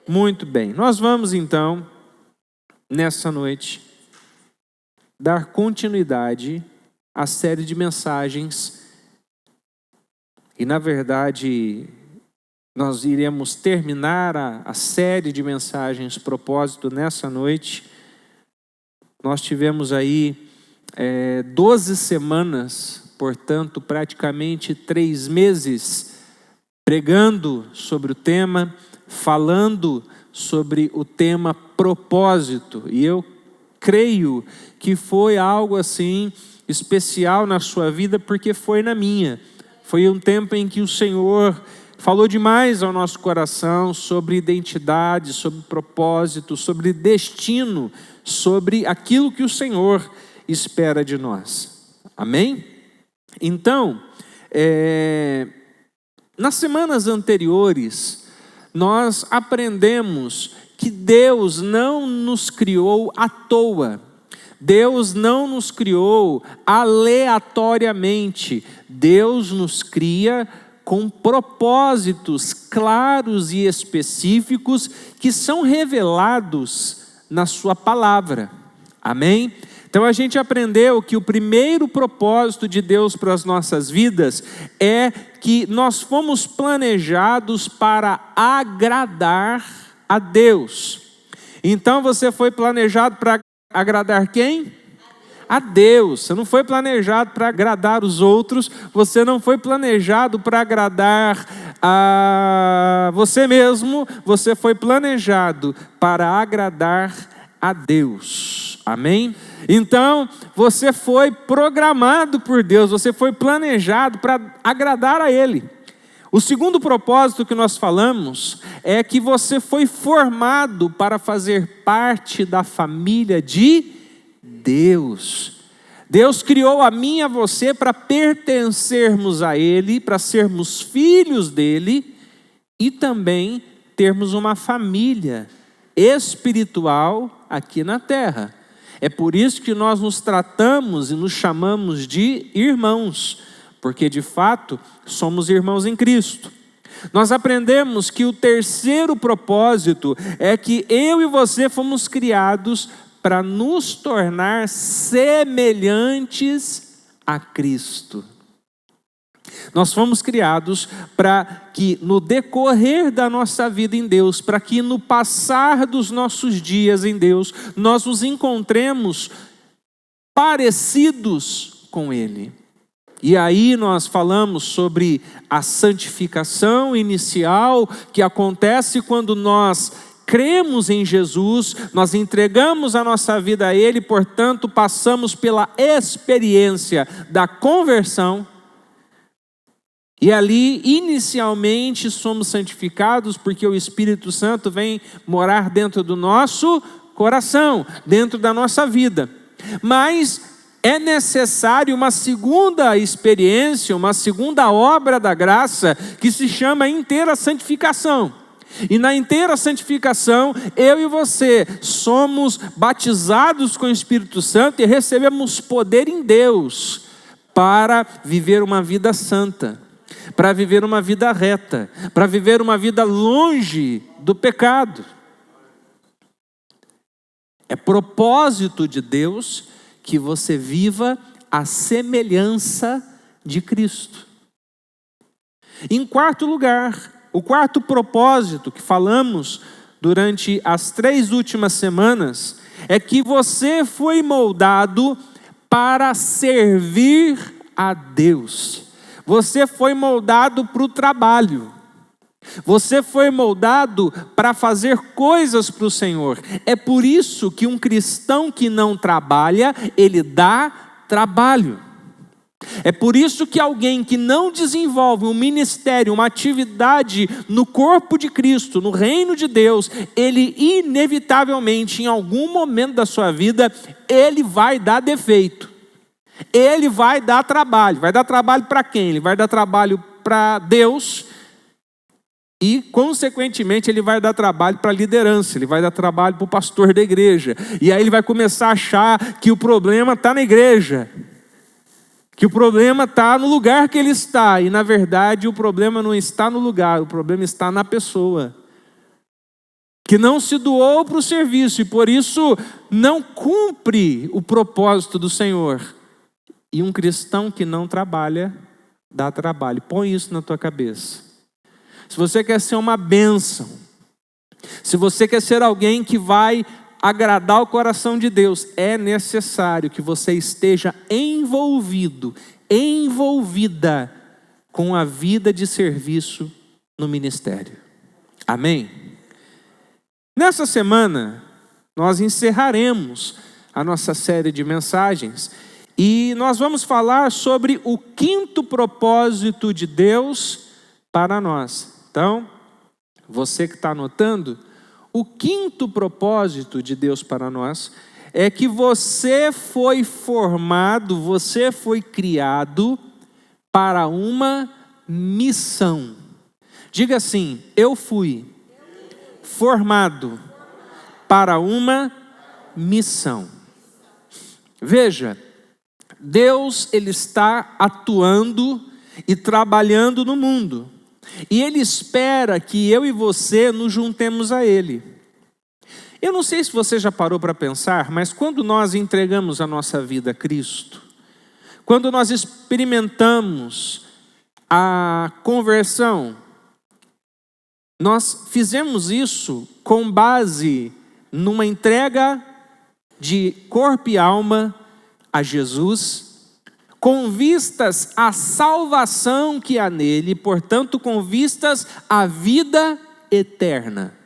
Muito bem, nós vamos então, nessa noite, dar continuidade à série de mensagens. E na verdade, nós iremos terminar a série de mensagens propósito nessa noite. Nós tivemos aí 12 semanas, portanto, praticamente 3 meses, pregando sobre o tema, falando sobre o tema propósito. E eu creio que foi algo assim especial na sua vida, porque foi na minha. Foi um tempo em que o Senhor falou demais ao nosso coração sobre identidade, sobre propósito, sobre destino, sobre aquilo que o Senhor espera de nós. Amém? Então, nas semanas anteriores, nós aprendemos que Deus não nos criou à toa. Deus não nos criou aleatoriamente. Deus nos cria com propósitos claros e específicos que são revelados na sua palavra. Amém? Então a gente aprendeu que o primeiro propósito de Deus para as nossas vidas é que nós fomos planejados para agradar a Deus. Então você foi planejado para agradar quem? A Deus. Você não foi planejado para agradar os outros, você não foi planejado para agradar a você mesmo, você foi planejado para agradar a Deus. Amém? Então, você foi programado por Deus, você foi planejado para agradar a Ele. O segundo propósito que nós falamos é que você foi formado para fazer parte da família de Deus. Deus criou a mim e a você para pertencermos a Ele, para sermos filhos dEle e também termos uma família espiritual aqui na terra. É por isso que nós nos tratamos e nos chamamos de irmãos, porque de fato somos irmãos em Cristo. Nós aprendemos que o terceiro propósito é que eu e você fomos criados para nos tornar semelhantes a Cristo. Nós fomos criados para que no decorrer da nossa vida em Deus, para que no passar dos nossos dias em Deus, nós nos encontremos parecidos com Ele. E aí nós falamos sobre a santificação inicial que acontece quando nós cremos em Jesus, nós entregamos a nossa vida a Ele, portanto passamos pela experiência da conversão. E ali, inicialmente, somos santificados porque o Espírito Santo vem morar dentro do nosso coração, dentro da nossa vida. Mas é necessário uma segunda experiência, uma segunda obra da graça, que se chama inteira santificação. E na inteira santificação, eu e você somos batizados com o Espírito Santo e recebemos poder em Deus para viver uma vida santa, para viver uma vida reta, para viver uma vida longe do pecado. É propósito de Deus que você viva a semelhança de Cristo. Em quarto lugar, o quarto propósito que falamos durante as 3 últimas semanas é que você foi moldado para servir a Deus. Você foi moldado para o trabalho. Você foi moldado para fazer coisas para o Senhor. É por isso que um cristão que não trabalha, ele dá trabalho. É por isso que alguém que não desenvolve um ministério, uma atividade no corpo de Cristo, no reino de Deus, ele inevitavelmente, em algum momento da sua vida, ele vai dar defeito. Ele vai dar trabalho. Vai dar trabalho para quem? Ele vai dar trabalho para Deus e, consequentemente, ele vai dar trabalho para a liderança. Ele vai dar trabalho para o pastor da igreja. E aí ele vai começar a achar que o problema está na igreja, que o problema está no lugar que ele está. E, na verdade, o problema não está no lugar, o problema está na pessoa. que não se doou para o serviço e por isso não cumpre o propósito do Senhor. E um cristão que não trabalha, dá trabalho. Põe isso na tua cabeça. Se você quer ser uma bênção, se você quer ser alguém que vai agradar o coração de Deus, é necessário que você esteja envolvido, envolvida com a vida de serviço no ministério. Amém? Nessa semana, nós encerraremos a nossa série de mensagens e nós vamos falar sobre o 5º propósito de Deus para nós. Então, você que está anotando, o 5º propósito de Deus para nós é que você foi formado, você foi criado para uma missão. Diga assim: eu fui formado para uma missão. Veja, Deus ele está atuando e trabalhando no mundo. E Ele espera que eu e você nos juntemos a Ele. Eu não sei se você já parou para pensar, mas quando nós entregamos a nossa vida a Cristo, quando nós experimentamos a conversão, nós fizemos isso com base numa entrega de corpo e alma a Jesus, com vistas à salvação que há nele, portanto, com vistas à vida eterna.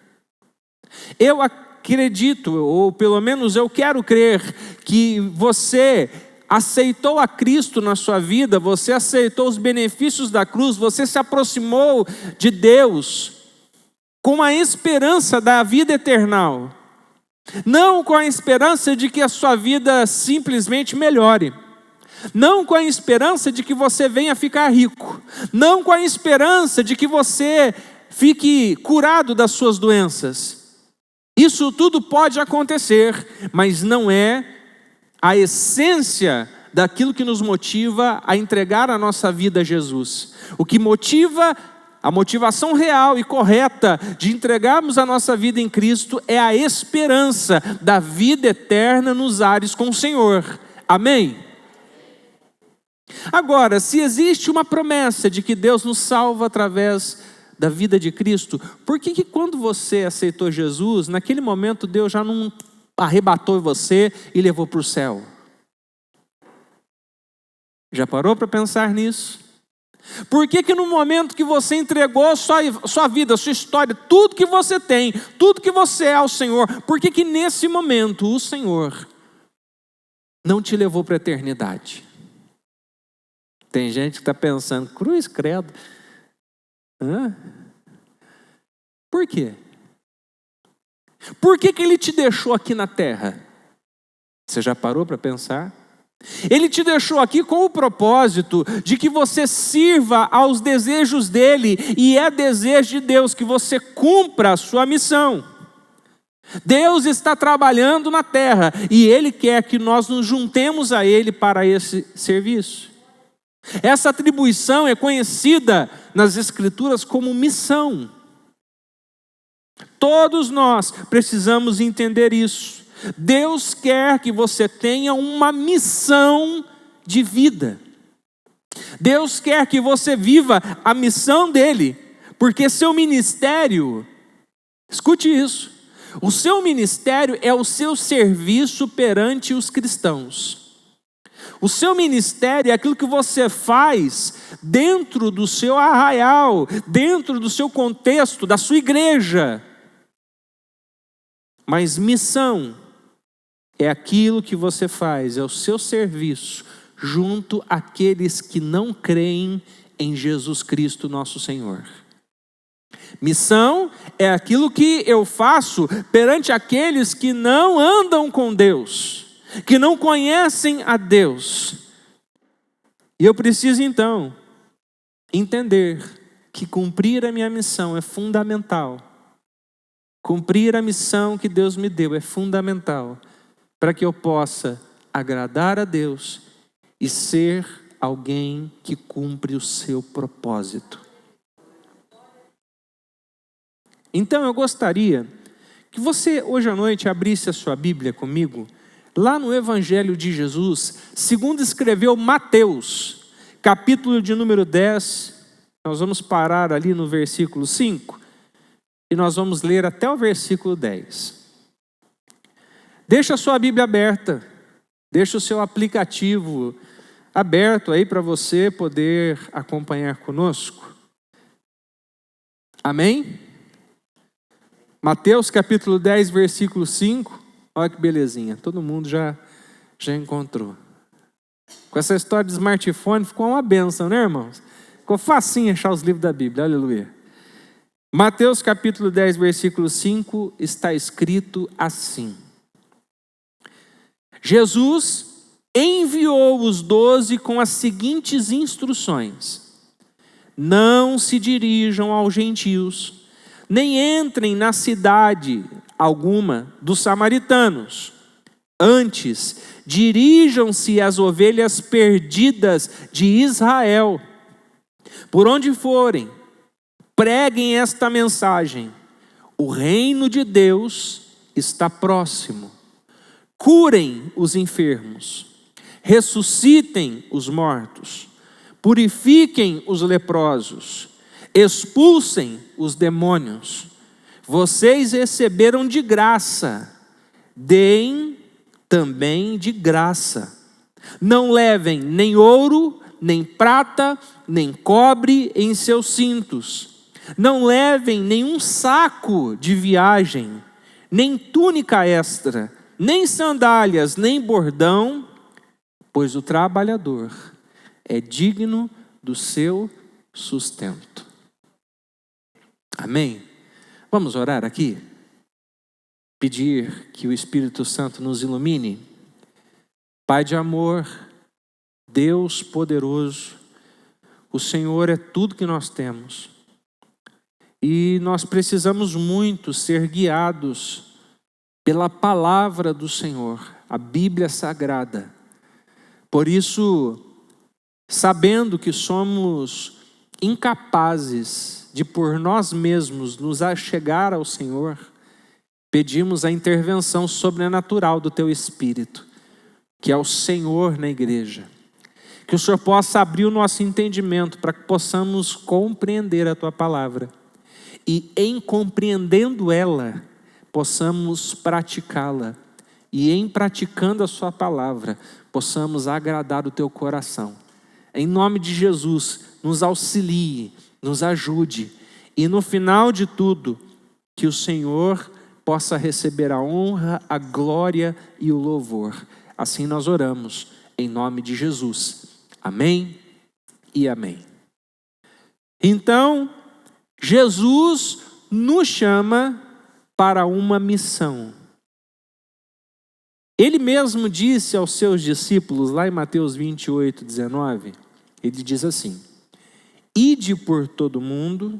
Eu acredito, ou pelo menos eu quero crer, que você aceitou a Cristo na sua vida, você aceitou os benefícios da cruz, você se aproximou de Deus com a esperança da vida eterna, não com a esperança de que a sua vida simplesmente melhore. Não com a esperança de que você venha ficar rico. Não com a esperança de que você fique curado das suas doenças. Isso tudo pode acontecer, mas não é a essência daquilo que nos motiva a entregar a nossa vida a Jesus. O que motiva, a motivação real e correta de entregarmos a nossa vida em Cristo é a esperança da vida eterna nos ares com o Senhor. Amém? Agora, se existe uma promessa de que Deus nos salva através da vida de Cristo, por que quando você aceitou Jesus, naquele momento Deus já não arrebatou você e levou para o céu? Já parou para pensar nisso? Por que no momento que você entregou sua vida, sua história, tudo que você tem, tudo que você é ao Senhor, por que nesse momento o Senhor não te levou para a eternidade? Tem gente que está pensando, cruz, credo. Hã? Por quê? Por que Ele te deixou aqui na terra? Você já parou para pensar? Ele te deixou aqui com o propósito de que você sirva aos desejos dEle, e é desejo de Deus que você cumpra a sua missão. Deus está trabalhando na terra, e Ele quer que nós nos juntemos a Ele para esse serviço. Essa atribuição é conhecida nas Escrituras como missão. Todos nós precisamos entender isso. Deus quer que você tenha uma missão de vida. Deus quer que você viva a missão dEle, porque seu ministério, escute isso, o seu ministério é o seu serviço perante os cristãos. O seu ministério é aquilo que você faz dentro do seu arraial, dentro do seu contexto, da sua igreja. Mas missão é aquilo que você faz, é o seu serviço junto àqueles que não creem em Jesus Cristo, nosso Senhor. Missão é aquilo que eu faço perante aqueles que não andam com Deus, que não conhecem a Deus. E eu preciso então entender que cumprir a minha missão é fundamental. Cumprir a missão que Deus me deu é fundamental para que eu possa agradar a Deus e ser alguém que cumpre o seu propósito. Então eu gostaria que você hoje à noite abrisse a sua Bíblia comigo, lá no Evangelho de Jesus, segundo escreveu Mateus, capítulo de número 10, nós vamos parar ali no versículo 5, e nós vamos ler até o versículo 10. Deixa a sua Bíblia aberta, deixa o seu aplicativo aberto aí para você poder acompanhar conosco. Amém? Mateus capítulo 10, versículo 5. Olha que belezinha, todo mundo já encontrou. Com essa história de smartphone ficou uma bênção, né, irmãos? Ficou facinho achar os livros da Bíblia, aleluia. Mateus capítulo 10, versículo 5, está escrito assim: Jesus enviou os 12 com as seguintes instruções: não se dirijam aos gentios, nem entrem na cidade alguma dos samaritanos. Antes, dirijam-se às ovelhas perdidas de Israel. Por onde forem, preguem esta mensagem: o reino de Deus está próximo. Curem os enfermos, ressuscitem os mortos, purifiquem os leprosos, expulsem os demônios. Vocês receberam de graça, deem também de graça. Não levem nem ouro, nem prata, nem cobre em seus cintos. Não levem nenhum saco de viagem, nem túnica extra, nem sandálias, nem bordão, pois o trabalhador é digno do seu sustento. Amém? Vamos orar aqui? Pedir que o Espírito Santo nos ilumine. Pai de amor, Deus poderoso, o Senhor é tudo que nós temos. E nós precisamos muito ser guiados pela palavra do Senhor, a Bíblia Sagrada. Por isso, sabendo que somos incapazes de por nós mesmos nos achegar ao Senhor, pedimos a intervenção sobrenatural do Teu Espírito, que é o Senhor na igreja. Que o Senhor possa abrir o nosso entendimento para que possamos compreender a Tua palavra. E em compreendendo ela, possamos praticá-la. E em praticando a Sua palavra, possamos agradar o Teu coração. Em nome de Jesus, nos auxilie, nos ajude. E no final de tudo, que o Senhor possa receber a honra, a glória e o louvor. Assim nós oramos, em nome de Jesus. Amém e amém. Então, Jesus nos chama para uma missão. Ele mesmo disse aos seus discípulos, lá em Mateus 28, 19, ele diz assim: ide por todo mundo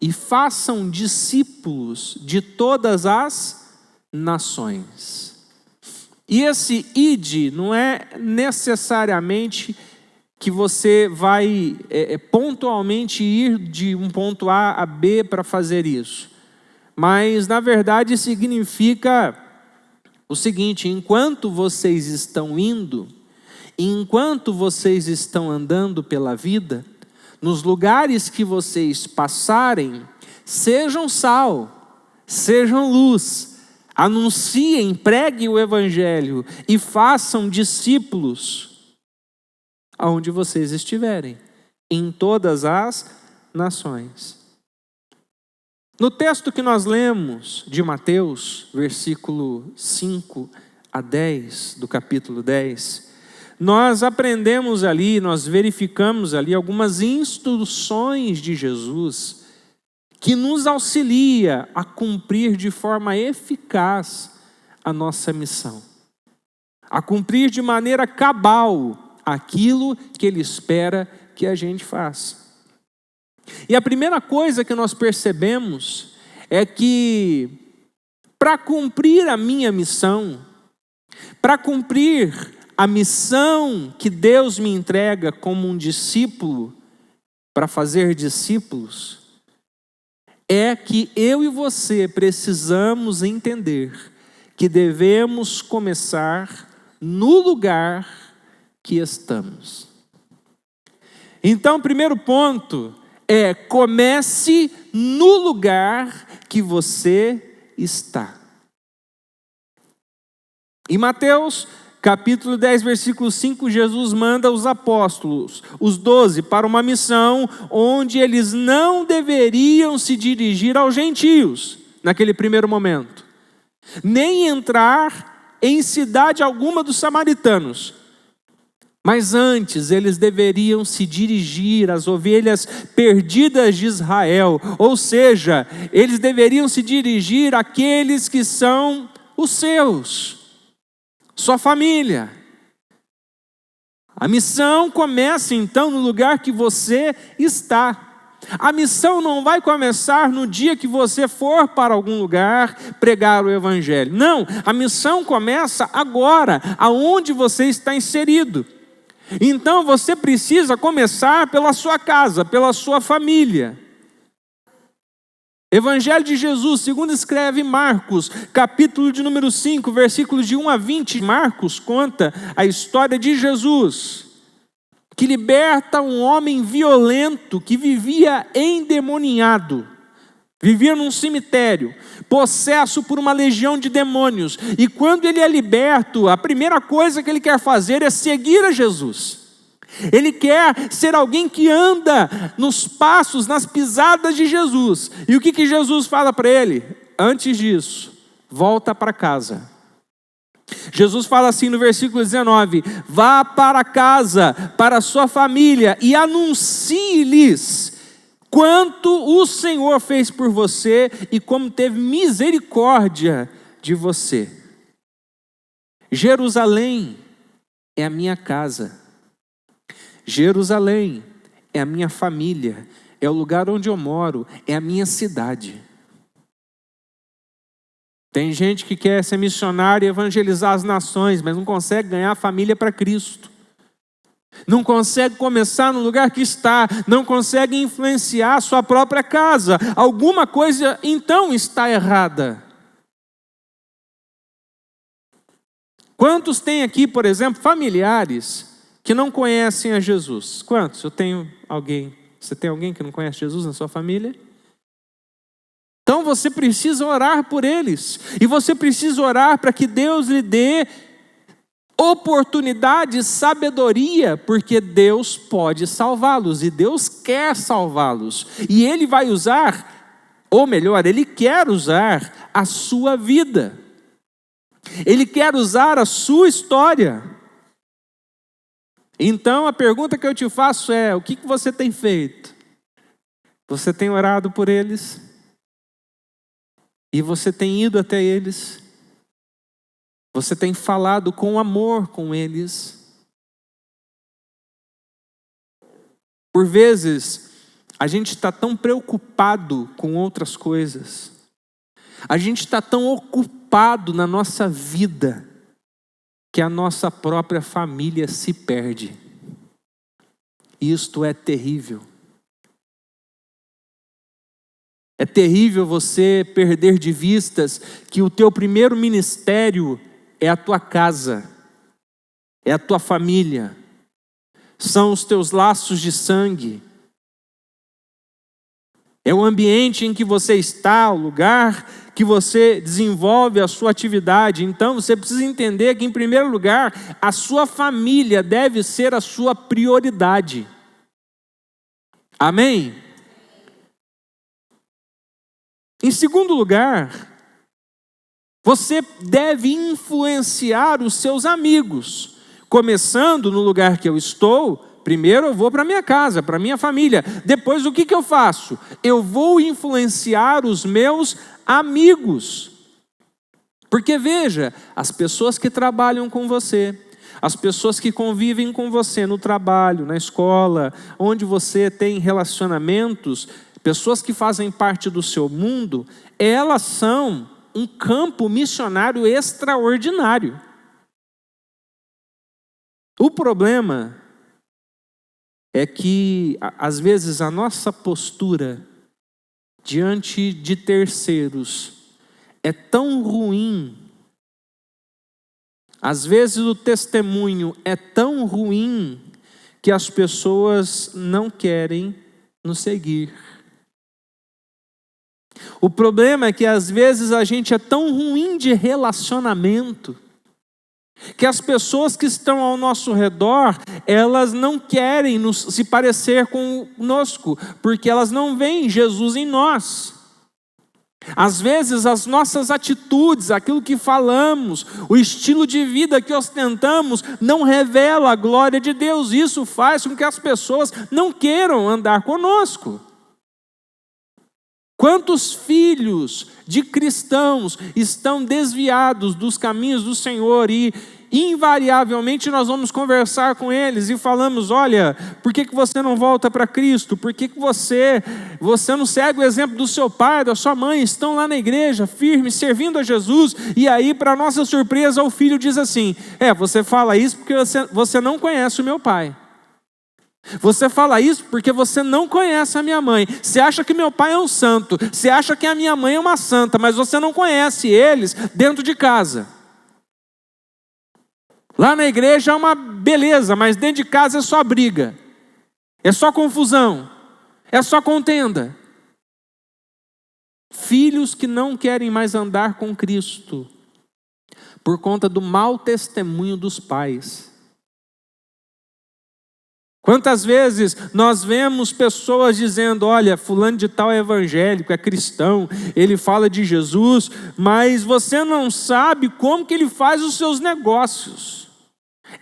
e façam discípulos de todas as nações. E esse ide não é necessariamente que você vai pontualmente ir de um ponto A a B para fazer isso. Mas, na verdade, significa o seguinte: enquanto vocês estão indo, enquanto vocês estão andando pela vida, nos lugares que vocês passarem, sejam sal, sejam luz, anunciem, preguem o Evangelho e façam discípulos aonde vocês estiverem, em todas as nações. No texto que nós lemos de Mateus, versículo 5 a 10, do capítulo 10, nós aprendemos ali, nós verificamos ali algumas instruções de Jesus que nos auxilia a cumprir de forma eficaz a nossa missão, a cumprir de maneira cabal aquilo que Ele espera que a gente faça. E a primeira coisa que nós percebemos é que, para cumprir a minha missão, para cumprir a missão que Deus me entrega como um discípulo, para fazer discípulos, é que eu e você precisamos entender que devemos começar no lugar que estamos. Então, o primeiro ponto é: comece no lugar que você está. Em Mateus capítulo 10, versículo 5, Jesus manda os apóstolos, os 12, para uma missão onde eles não deveriam se dirigir aos gentios, naquele primeiro momento, nem entrar em cidade alguma dos samaritanos. Mas antes eles deveriam se dirigir às ovelhas perdidas de Israel, ou seja, eles deveriam se dirigir àqueles que são os seus, sua família. A missão começa então no lugar que você está. A missão não vai começar no dia que você for para algum lugar pregar o evangelho. Não, a missão começa agora, aonde você está inserido. Então você precisa começar pela sua casa, pela sua família. Evangelho de Jesus, segundo escreve Marcos, capítulo de número 5, versículos de 1 a 20, Marcos conta a história de Jesus, que liberta um homem violento que vivia endemoniado, vivia num cemitério, possesso por uma legião de demônios, e quando ele é liberto, a primeira coisa que ele quer fazer é seguir a Jesus. Ele quer ser alguém que anda nos passos, nas pisadas de Jesus. E o que Jesus fala para ele? Antes disso, volta para casa. Jesus fala assim no versículo 19: vá para casa, para a sua família, e anuncie-lhes quanto o Senhor fez por você e como teve misericórdia de você. Jerusalém é a minha casa. Jerusalém é a minha família, é o lugar onde eu moro, é a minha cidade. Tem gente que quer ser missionário e evangelizar as nações, mas não consegue ganhar a família para Cristo. Não consegue começar no lugar que está, não consegue influenciar a sua própria casa. Alguma coisa então está errada. Quantos tem aqui, por exemplo, familiares que não conhecem a Jesus? Quantos? Eu tenho alguém. Você tem alguém que não conhece Jesus na sua família? Então você precisa orar por eles. E você precisa orar para que Deus lhe dê oportunidade, sabedoria, porque Deus pode salvá-los e Deus quer salvá-los. E Ele vai usar, ou melhor, Ele quer usar a sua vida. Ele quer usar a sua história. Então a pergunta que eu te faço é: o que você tem feito? Você tem orado por eles? E você tem ido até eles? Você tem falado com amor com eles? Por vezes, a gente está tão preocupado com outras coisas, a gente está tão ocupado na nossa vida, que a nossa própria família se perde. Isto é terrível. É terrível você perder de vistas que o teu primeiro ministério é a tua casa, é a tua família, são os teus laços de sangue, é o ambiente em que você está, o lugar que você desenvolve a sua atividade. Então você precisa entender que, em primeiro lugar, a sua família deve ser a sua prioridade. Amém? Em segundo lugar, você deve influenciar os seus amigos, começando no lugar que eu estou. Primeiro eu vou para minha casa, para minha família. Depois o que eu faço? Eu vou influenciar os meus amigos. Porque veja, as pessoas que trabalham com você, as pessoas que convivem com você no trabalho, na escola, onde você tem relacionamentos, pessoas que fazem parte do seu mundo, elas são um campo missionário extraordinário. O problema é que, às vezes, a nossa postura diante de terceiros é tão ruim, às vezes o testemunho é tão ruim que as pessoas não querem nos seguir. O problema é que às vezes a gente é tão ruim de relacionamento que as pessoas que estão ao nosso redor, elas não querem se parecer conosco, porque elas não veem Jesus em nós. Às vezes as nossas atitudes, aquilo que falamos, o estilo de vida que ostentamos, não revela a glória de Deus. Isso faz com que as pessoas não queiram andar conosco. Quantos filhos de cristãos estão desviados dos caminhos do Senhor e invariavelmente nós vamos conversar com eles e falamos: olha, por que você não volta para Cristo? Por que você não segue o exemplo do seu pai, da sua mãe? Estão lá na igreja, firmes, servindo a Jesus. E aí, para nossa surpresa, o filho diz assim: você fala isso porque você não conhece o meu pai. Você fala isso porque você não conhece a minha mãe. Você acha que meu pai é um santo, você acha que a minha mãe é uma santa, mas você não conhece eles dentro de casa. Lá na igreja é uma beleza, mas dentro de casa é só briga, é só confusão, é só contenda. Filhos que não querem mais andar com Cristo por conta do mau testemunho dos pais. Quantas vezes nós vemos pessoas dizendo: olha, fulano de tal é evangélico, é cristão, ele fala de Jesus, mas você não sabe como que ele faz os seus negócios.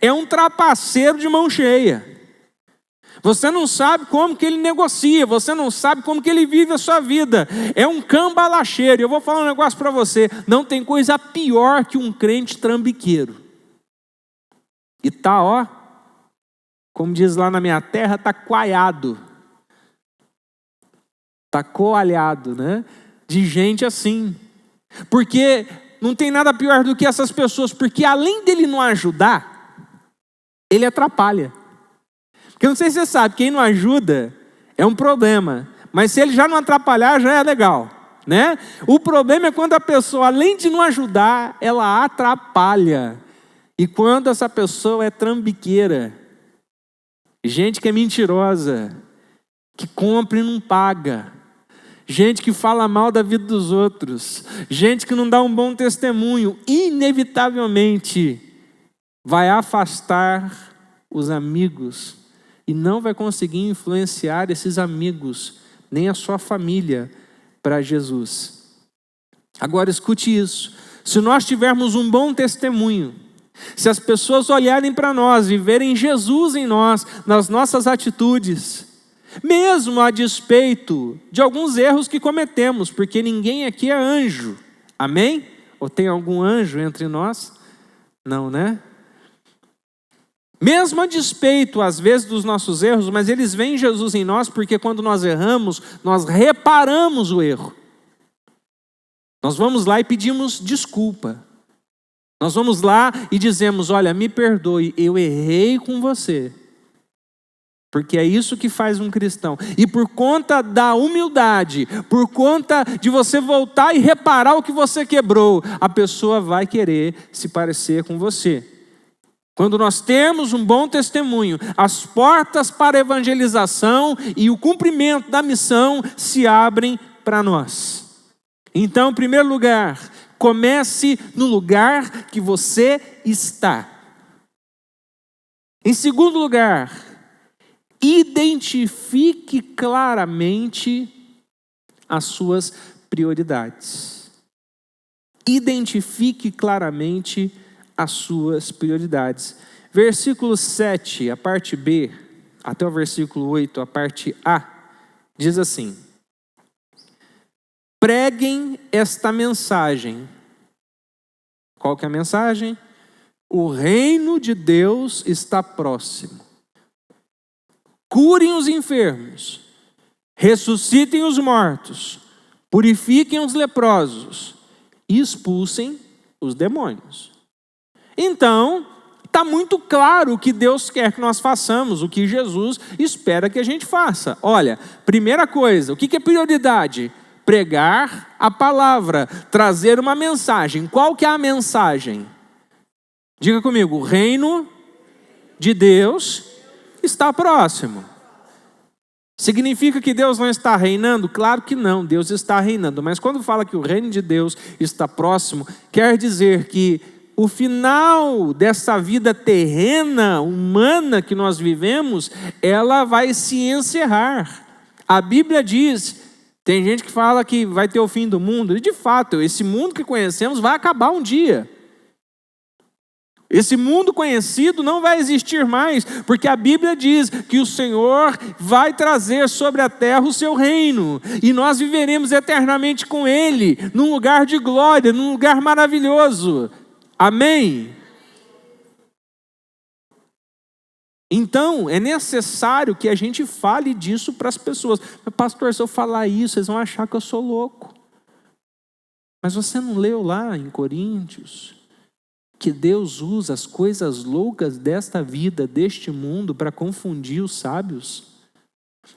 É um trapaceiro de mão cheia. Você não sabe como que ele negocia, você não sabe como que ele vive a sua vida. É um cambalacheiro. Eu vou falar um negócio para você: não tem coisa pior que um crente trambiqueiro. E como diz lá na minha terra, está coalhado. Está coalhado, né? De gente assim. Porque não tem nada pior do que essas pessoas, porque além dele não ajudar, ele atrapalha. Porque eu não sei se você sabe, quem não ajuda é um problema. Mas se ele já não atrapalhar, já é legal, né? O problema é quando a pessoa, além de não ajudar, ela atrapalha. E quando essa pessoa é trambiqueira, gente que é mentirosa, que compra e não paga, gente que fala mal da vida dos outros, gente que não dá um bom testemunho, inevitavelmente vai afastar os amigos e não vai conseguir influenciar esses amigos, nem a sua família, para Jesus. Agora escute isso: se nós tivermos um bom testemunho, se as pessoas olharem para nós e verem Jesus em nós, nas nossas atitudes, mesmo a despeito de alguns erros que cometemos, porque ninguém aqui é anjo, amém? Ou tem algum anjo entre nós? Não, né? Mesmo a despeito, às vezes, dos nossos erros, mas eles veem Jesus em nós, porque quando nós erramos, nós reparamos o erro. Nós vamos lá e pedimos desculpa. Nós vamos lá e dizemos: olha, me perdoe, eu errei com você. Porque é isso que faz um cristão. E por conta da humildade, por conta de você voltar e reparar o que você quebrou, a pessoa vai querer se parecer com você. Quando nós temos um bom testemunho, as portas para a evangelização e o cumprimento da missão se abrem para nós. Então, em primeiro lugar, comece no lugar que você está. Em segundo lugar, identifique claramente as suas prioridades. Identifique claramente as suas prioridades. Versículo 7, a parte B, até o versículo 8, a parte A, diz assim: preguem esta mensagem. Qual que é a mensagem? O reino de Deus está próximo. Curem os enfermos, ressuscitem os mortos, purifiquem os leprosos e expulsem os demônios. Então, está muito claro o que Deus quer que nós façamos, o que Jesus espera que a gente faça. Olha, primeira coisa, o que é prioridade? Pregar a palavra, trazer uma mensagem. Qual que é a mensagem? Diga comigo, o reino de Deus está próximo. Significa que Deus não está reinando? Claro que não, Deus está reinando. Mas quando fala que o reino de Deus está próximo, quer dizer que o final dessa vida terrena, humana que nós vivemos, ela vai se encerrar. A Bíblia diz, tem gente que fala que vai ter o fim do mundo, e de fato, esse mundo que conhecemos vai acabar um dia. Esse mundo conhecido não vai existir mais, porque a Bíblia diz que o Senhor vai trazer sobre a terra o seu reino, e nós viveremos eternamente com Ele, num lugar de glória, num lugar maravilhoso. Amém? Então, é necessário que a gente fale disso para as pessoas. Mas, pastor, se eu falar isso, eles vão achar que eu sou louco. Mas você não leu lá em Coríntios que Deus usa as coisas loucas desta vida, deste mundo, para confundir os sábios?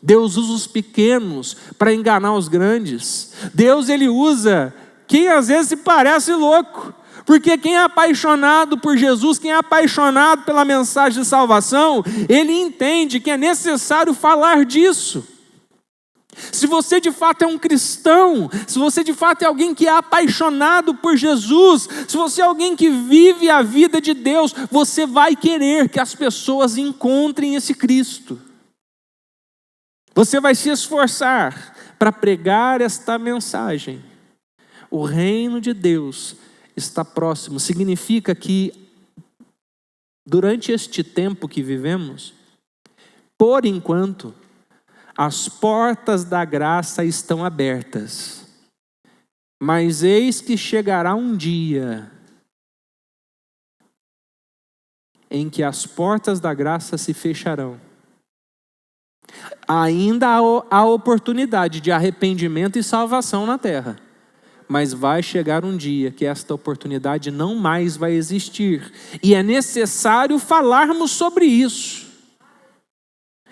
Deus usa os pequenos para enganar os grandes. Deus, Ele usa quem às vezes se parece louco. Porque quem é apaixonado por Jesus, quem é apaixonado pela mensagem de salvação, ele entende que é necessário falar disso. Se você de fato é um cristão, se você de fato é alguém que é apaixonado por Jesus, se você é alguém que vive a vida de Deus, você vai querer que as pessoas encontrem esse Cristo. Você vai se esforçar para pregar esta mensagem. O reino de Deus está próximo. Significa que durante este tempo que vivemos, por enquanto, as portas da graça estão abertas. Mas eis que chegará um dia em que as portas da graça se fecharão. Ainda há oportunidade de arrependimento e salvação na terra. Mas vai chegar um dia que esta oportunidade não mais vai existir. E é necessário falarmos sobre isso.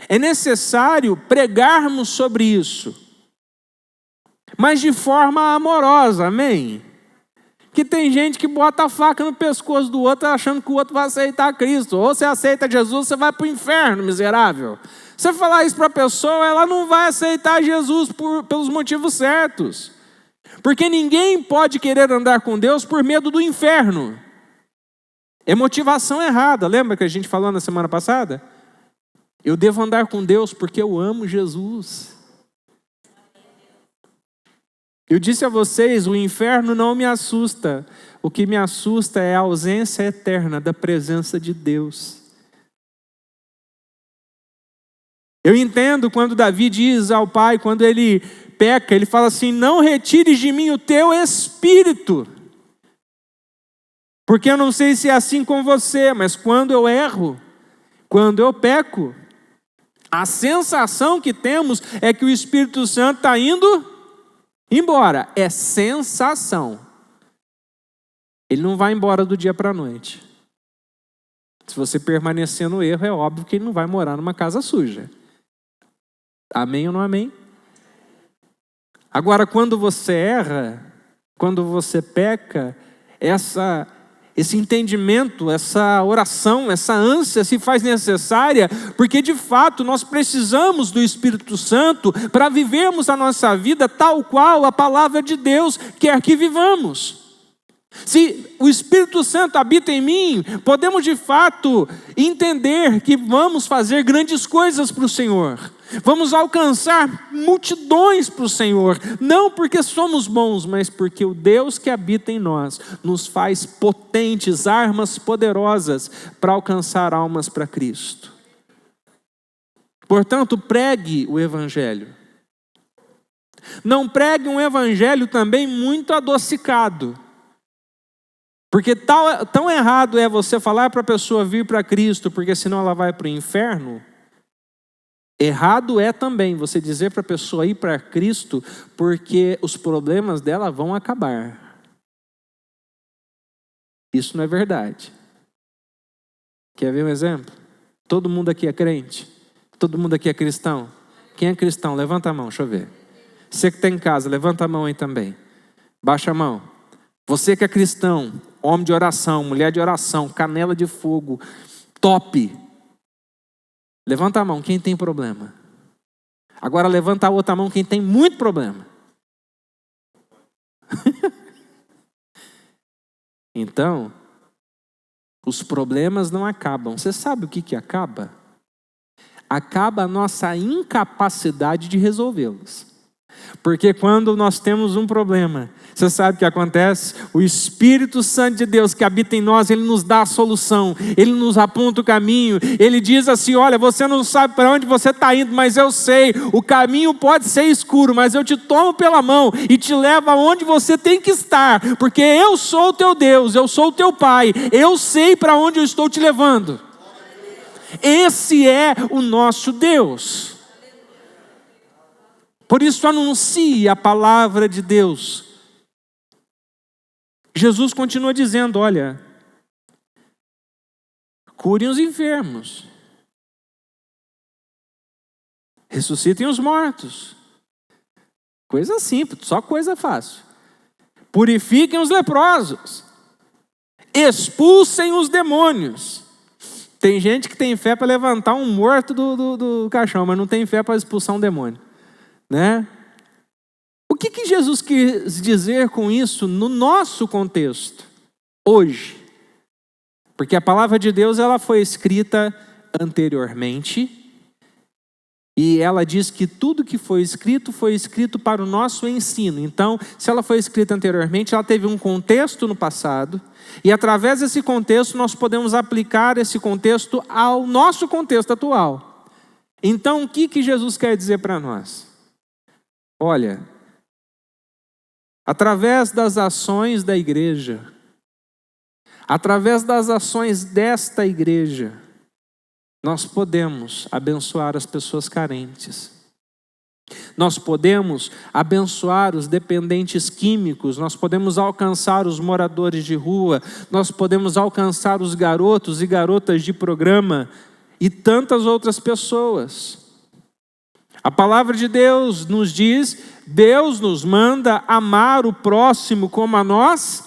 É necessário pregarmos sobre isso. Mas de forma amorosa, amém? Que tem gente que bota a faca no pescoço do outro achando que o outro vai aceitar Cristo. Ou você aceita Jesus, você vai para o inferno, miserável. Você falar isso para a pessoa, ela não vai aceitar Jesus pelos motivos certos. Porque ninguém pode querer andar com Deus por medo do inferno. É motivação errada. Lembra que a gente falou na semana passada? Eu devo andar com Deus porque eu amo Jesus. Eu disse a vocês, o inferno não me assusta. O que me assusta é a ausência eterna da presença de Deus. Eu entendo quando Davi diz ao Pai, quando ele peca, ele fala assim, não retires de mim o teu espírito. Porque eu não sei se é assim com você, mas quando eu erro, quando eu peco, a sensação que temos é que o Espírito Santo está indo embora. É sensação. Ele não vai embora do dia para a noite. Se você permanecer no erro, é óbvio que ele não vai morar numa casa suja. Amém ou não amém? Agora, quando você erra, quando você peca, esse entendimento, essa oração, essa ânsia se faz necessária, porque de fato nós precisamos do Espírito Santo para vivermos a nossa vida tal qual a palavra de Deus quer que vivamos. Se o Espírito Santo habita em mim, podemos de fato entender que vamos fazer grandes coisas para o Senhor. Vamos alcançar multidões para o Senhor, não porque somos bons, mas porque o Deus que habita em nós nos faz potentes, armas poderosas para alcançar almas para Cristo. Portanto, pregue o Evangelho. Não pregue um Evangelho também muito adocicado. Porque tão errado é você falar para a pessoa vir para Cristo, porque senão ela vai para o inferno. Errado é também você dizer para a pessoa ir para Cristo, porque os problemas dela vão acabar. Isso não é verdade. Quer ver um exemplo? Todo mundo aqui é crente? Todo mundo aqui é cristão? Quem é cristão? Levanta a mão, deixa eu ver. Você que está em casa, levanta a mão aí também. Baixa a mão. Você que é cristão, homem de oração, mulher de oração, canela de fogo, top. Levanta a mão, quem tem problema? Agora levanta a outra mão, quem tem muito problema. Então, os problemas não acabam. Você sabe o que acaba? Acaba a nossa incapacidade de resolvê-los. Porque quando nós temos um problema, você sabe o que acontece? O Espírito Santo de Deus que habita em nós, Ele nos dá a solução, Ele nos aponta o caminho, Ele diz assim, olha, você não sabe para onde você está indo, mas eu sei, o caminho pode ser escuro, mas eu te tomo pela mão e te levo aonde você tem que estar, porque eu sou o teu Deus, eu sou o teu Pai, eu sei para onde eu estou te levando. Esse é o nosso Deus. Por isso anuncie a palavra de Deus. Jesus continua dizendo, olha, curem os enfermos, ressuscitem os mortos. Coisa simples, só coisa fácil. Purifiquem os leprosos, expulsem os demônios. Tem gente que tem fé para levantar um morto do caixão, mas não tem fé para expulsar um demônio. Né? O que Jesus quis dizer com isso no nosso contexto, hoje? Porque a palavra de Deus ela foi escrita anteriormente, e ela diz que tudo que foi escrito para o nosso ensino. Então, se ela foi escrita anteriormente, ela teve um contexto no passado, e através desse contexto nós podemos aplicar esse contexto ao nosso contexto atual. Então, o que Jesus quer dizer para nós? Olha, através das ações da igreja, através das ações desta igreja, nós podemos abençoar as pessoas carentes. Nós podemos abençoar os dependentes químicos, nós podemos alcançar os moradores de rua, nós podemos alcançar os garotos e garotas de programa e tantas outras pessoas. A palavra de Deus nos diz, Deus nos manda amar o próximo como a nós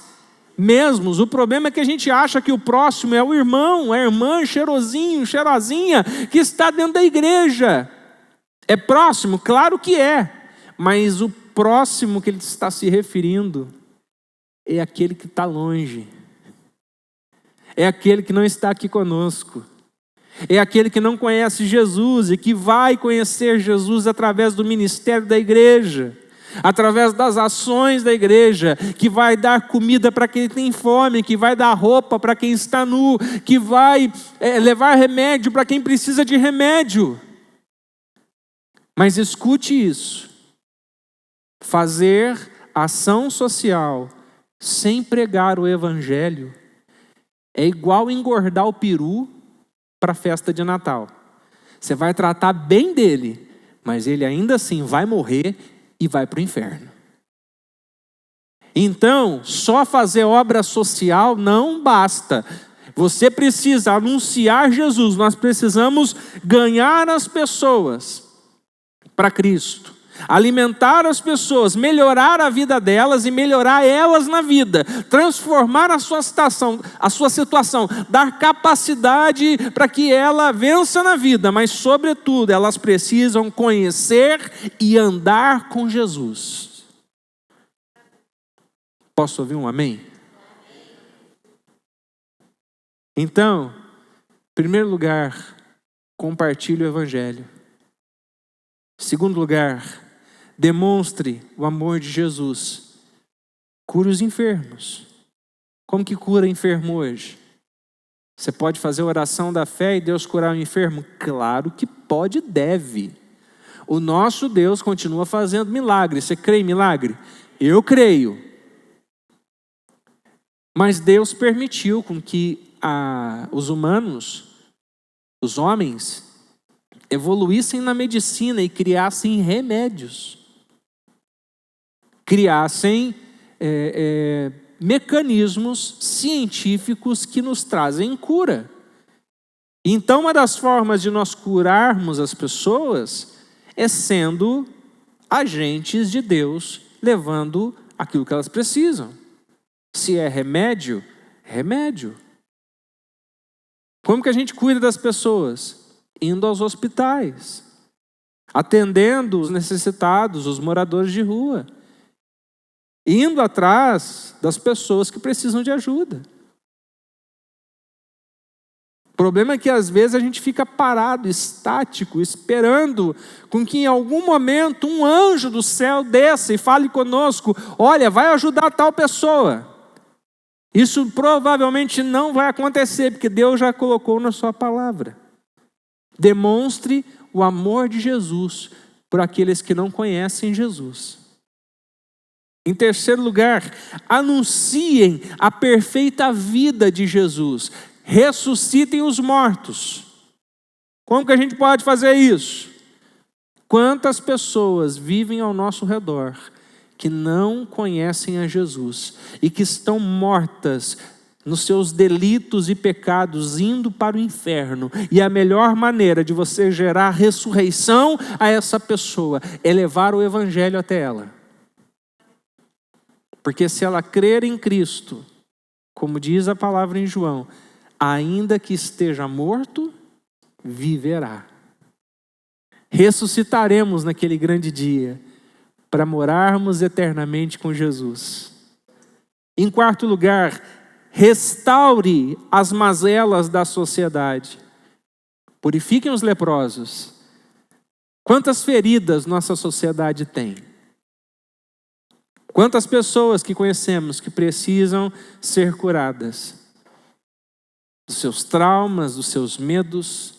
mesmos. O problema é que a gente acha que o próximo é o irmão, a irmã, cheirosinho, cheirosinha, que está dentro da igreja. É próximo? Claro que é. Mas o próximo que ele está se referindo é aquele que está longe. É aquele que não está aqui conosco. É aquele que não conhece Jesus e que vai conhecer Jesus através do ministério da igreja, através das ações da igreja, que vai dar comida para quem tem fome, que vai dar roupa para quem está nu, que vai levar remédio para quem precisa de remédio. Mas escute isso, fazer ação social sem pregar o evangelho é igual engordar o peru para a festa de Natal. Você vai tratar bem dele, mas ele ainda assim vai morrer e vai para o inferno. Então, só fazer obra social não basta. Você precisa anunciar Jesus. Nós precisamos ganhar as pessoas para Cristo. Alimentar as pessoas, melhorar a vida delas e melhorar elas na vida, transformar a sua situação, dar capacidade para que ela vença na vida, mas sobretudo elas precisam conhecer e andar com Jesus. Posso ouvir um amém? Então, em primeiro lugar, compartilhe o evangelho. Em segundo lugar, demonstre o amor de Jesus. Cure os enfermos. Como que cura enfermo hoje? Você pode fazer a oração da fé e Deus curar o enfermo? Claro que pode e deve. O nosso Deus continua fazendo milagres. Você crê em milagre? Eu creio. Mas Deus permitiu com que os humanos, os homens, evoluíssem na medicina e criassem remédios. Criassem mecanismos científicos que nos trazem cura. Então, uma das formas de nós curarmos as pessoas é sendo agentes de Deus levando aquilo que elas precisam. Se é remédio, remédio. Como que a gente cuida das pessoas? Indo aos hospitais, atendendo os necessitados, os moradores de rua, indo atrás das pessoas que precisam de ajuda. O problema é que às vezes a gente fica parado, estático, esperando com que em algum momento um anjo do céu desça e fale conosco: olha, vai ajudar tal pessoa. Isso provavelmente não vai acontecer, porque Deus já colocou na sua palavra. Demonstre o amor de Jesus por aqueles que não conhecem Jesus. Em terceiro lugar, anunciem a perfeita vida de Jesus. Ressuscitem os mortos. Como que a gente pode fazer isso? Quantas pessoas vivem ao nosso redor que não conhecem a Jesus e que estão mortas nos seus delitos e pecados, indo para o inferno, e a melhor maneira de você gerar ressurreição a essa pessoa é levar o evangelho até ela. Porque se ela crer em Cristo, como diz a palavra em João, ainda que esteja morto, viverá. Ressuscitaremos naquele grande dia para morarmos eternamente com Jesus. Em quarto lugar, restaure as mazelas da sociedade. Purifiquem os leprosos. Quantas feridas nossa sociedade tem? Quantas pessoas que conhecemos que precisam ser curadas dos seus traumas, dos seus medos,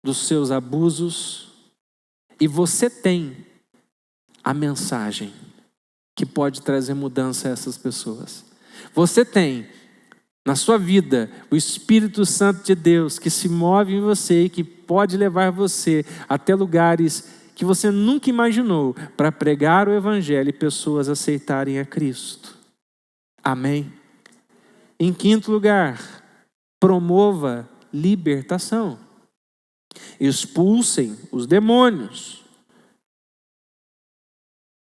dos seus abusos. E você tem a mensagem que pode trazer mudança a essas pessoas. Você tem na sua vida o Espírito Santo de Deus que se move em você e que pode levar você até lugares que você nunca imaginou para pregar o Evangelho e pessoas aceitarem a Cristo. Amém? Em quinto lugar, promova libertação. Expulsem os demônios.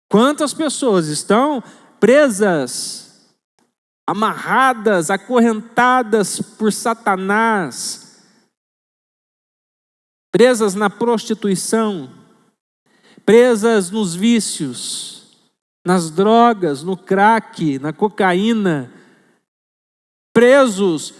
Quantas pessoas estão presas, amarradas, acorrentadas por Satanás, presas na prostituição, presas nos vícios, nas drogas, no crack, na cocaína, presos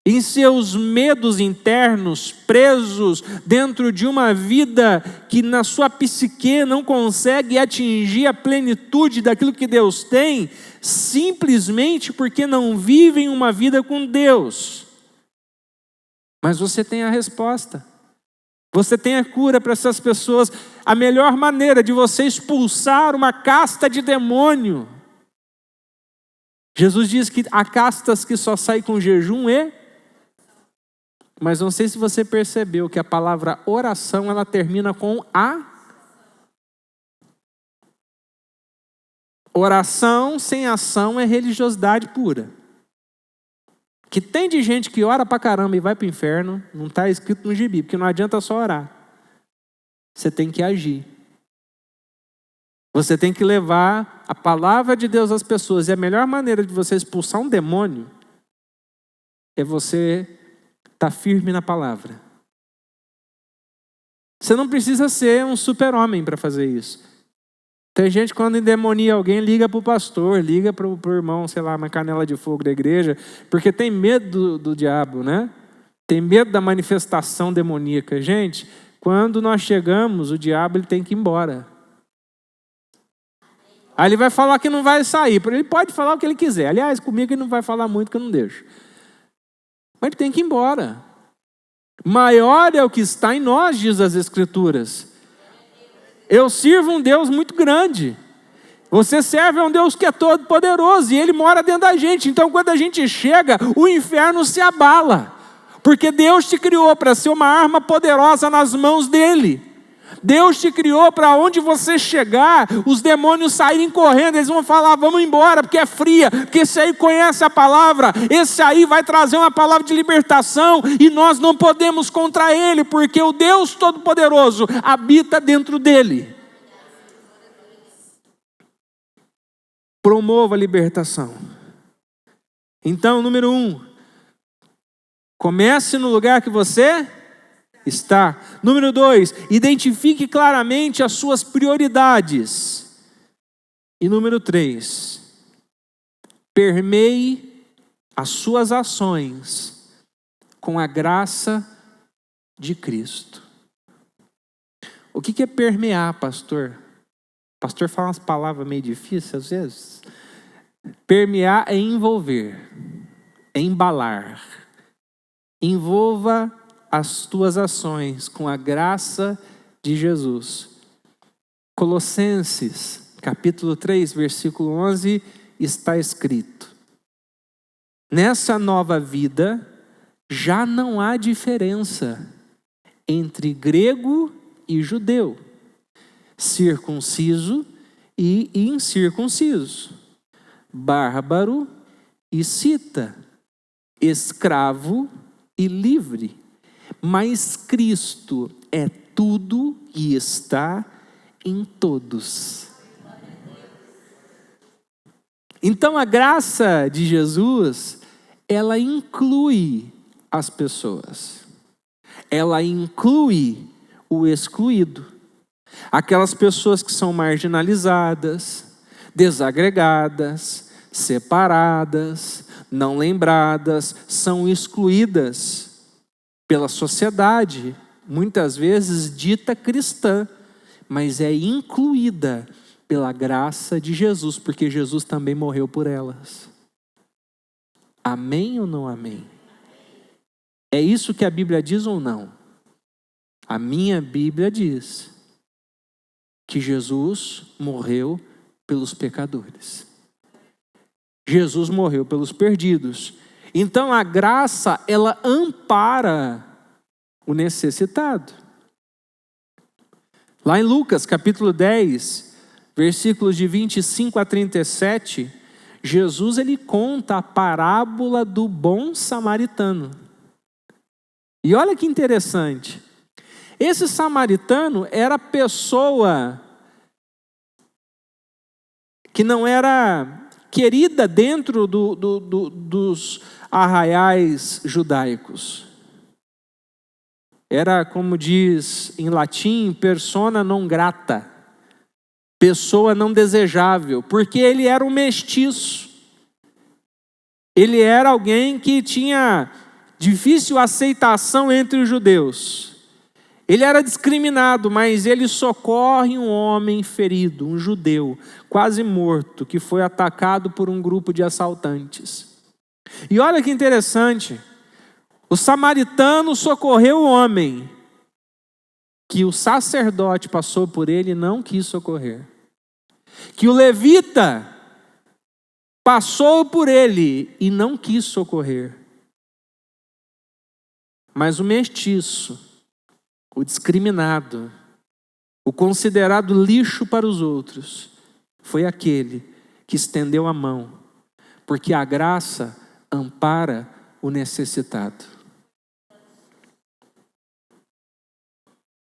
em seus medos internos, presos dentro de uma vida que na sua psique não consegue atingir a plenitude daquilo que Deus tem, simplesmente porque não vivem uma vida com Deus. Mas você tem a resposta. Você tem a cura para essas pessoas. A melhor maneira de você expulsar uma casta de demônio. Jesus diz que há castas que só saem com jejum Mas não sei se você percebeu que a palavra oração, ela termina com a. Oração sem ação é religiosidade pura. Que tem de gente que ora pra caramba e vai pro inferno, não está escrito no gibi, porque não adianta só orar. Você tem que agir. Você tem que levar a palavra de Deus às pessoas. E a melhor maneira de você expulsar um demônio é você estar firme na palavra. Você não precisa ser um super-homem para fazer isso. Tem gente quando endemonia alguém, liga para o pastor, liga para o irmão, sei lá, uma canela de fogo da igreja, porque tem medo do diabo, né? Tem medo da manifestação demoníaca. Gente, quando nós chegamos, o diabo ele tem que ir embora. Aí ele vai falar que não vai sair. Ele pode falar o que ele quiser. Aliás, comigo ele não vai falar muito que eu não deixo. Mas ele tem que ir embora. Maior é o que está em nós, diz as Escrituras. Eu sirvo um Deus muito grande. Você serve a um Deus que é todo poderoso e Ele mora dentro da gente. Então quando a gente chega, o inferno se abala. Porque Deus te criou para ser uma arma poderosa nas mãos dEle. Deus te criou para onde você chegar, os demônios saírem correndo, eles vão falar, vamos embora, porque é fria, porque esse aí conhece a palavra, esse aí vai trazer uma palavra de libertação, e nós não podemos contra ele, porque o Deus Todo-Poderoso habita dentro dele. promova a libertação. Então, número 1, comece no lugar que você está. Número 2, identifique claramente as suas prioridades. E número 3, permeie as suas ações com a graça de Cristo. O que é permear, pastor? Pastor fala umas palavras meio difíceis às vezes. Permear é envolver, é embalar. Envolva as tuas ações com a graça de Jesus. Colossenses, capítulo 3, versículo 11, está escrito: nessa nova vida já não há diferença entre grego e judeu, circunciso e incircunciso, bárbaro e cita, escravo e livre, mas Cristo é tudo e está em todos. Então a graça de Jesus, ela inclui as pessoas, ela inclui o excluído, aquelas pessoas que são marginalizadas, desagregadas, separadas, não lembradas, são excluídas pela sociedade, muitas vezes dita cristã, mas é incluída pela graça de Jesus, porque Jesus também morreu por elas. Amém ou não amém? É isso que a Bíblia diz ou não? A minha Bíblia diz que Jesus morreu pelos pecadores. Jesus morreu pelos perdidos. Então a graça, ela ampara o necessitado. Lá em Lucas, capítulo 10, versículos de 25 a 37, Jesus ele conta a parábola do bom samaritano. E olha que interessante. Esse samaritano era pessoa que não era querida dentro dos arraiais judaicos. Era, como diz em latim, persona non grata, pessoa não desejável, porque ele era um mestiço. Ele era alguém que tinha difícil aceitação entre os judeus. Ele era discriminado, mas ele socorre um homem ferido, um judeu, quase morto, que foi atacado por um grupo de assaltantes. E olha que interessante, o samaritano socorreu o homem, que o sacerdote passou por ele e não quis socorrer. Que o levita passou por ele e não quis socorrer. Mas o mestiço, o discriminado, o considerado lixo para os outros, foi aquele que estendeu a mão, porque a graça ampara o necessitado.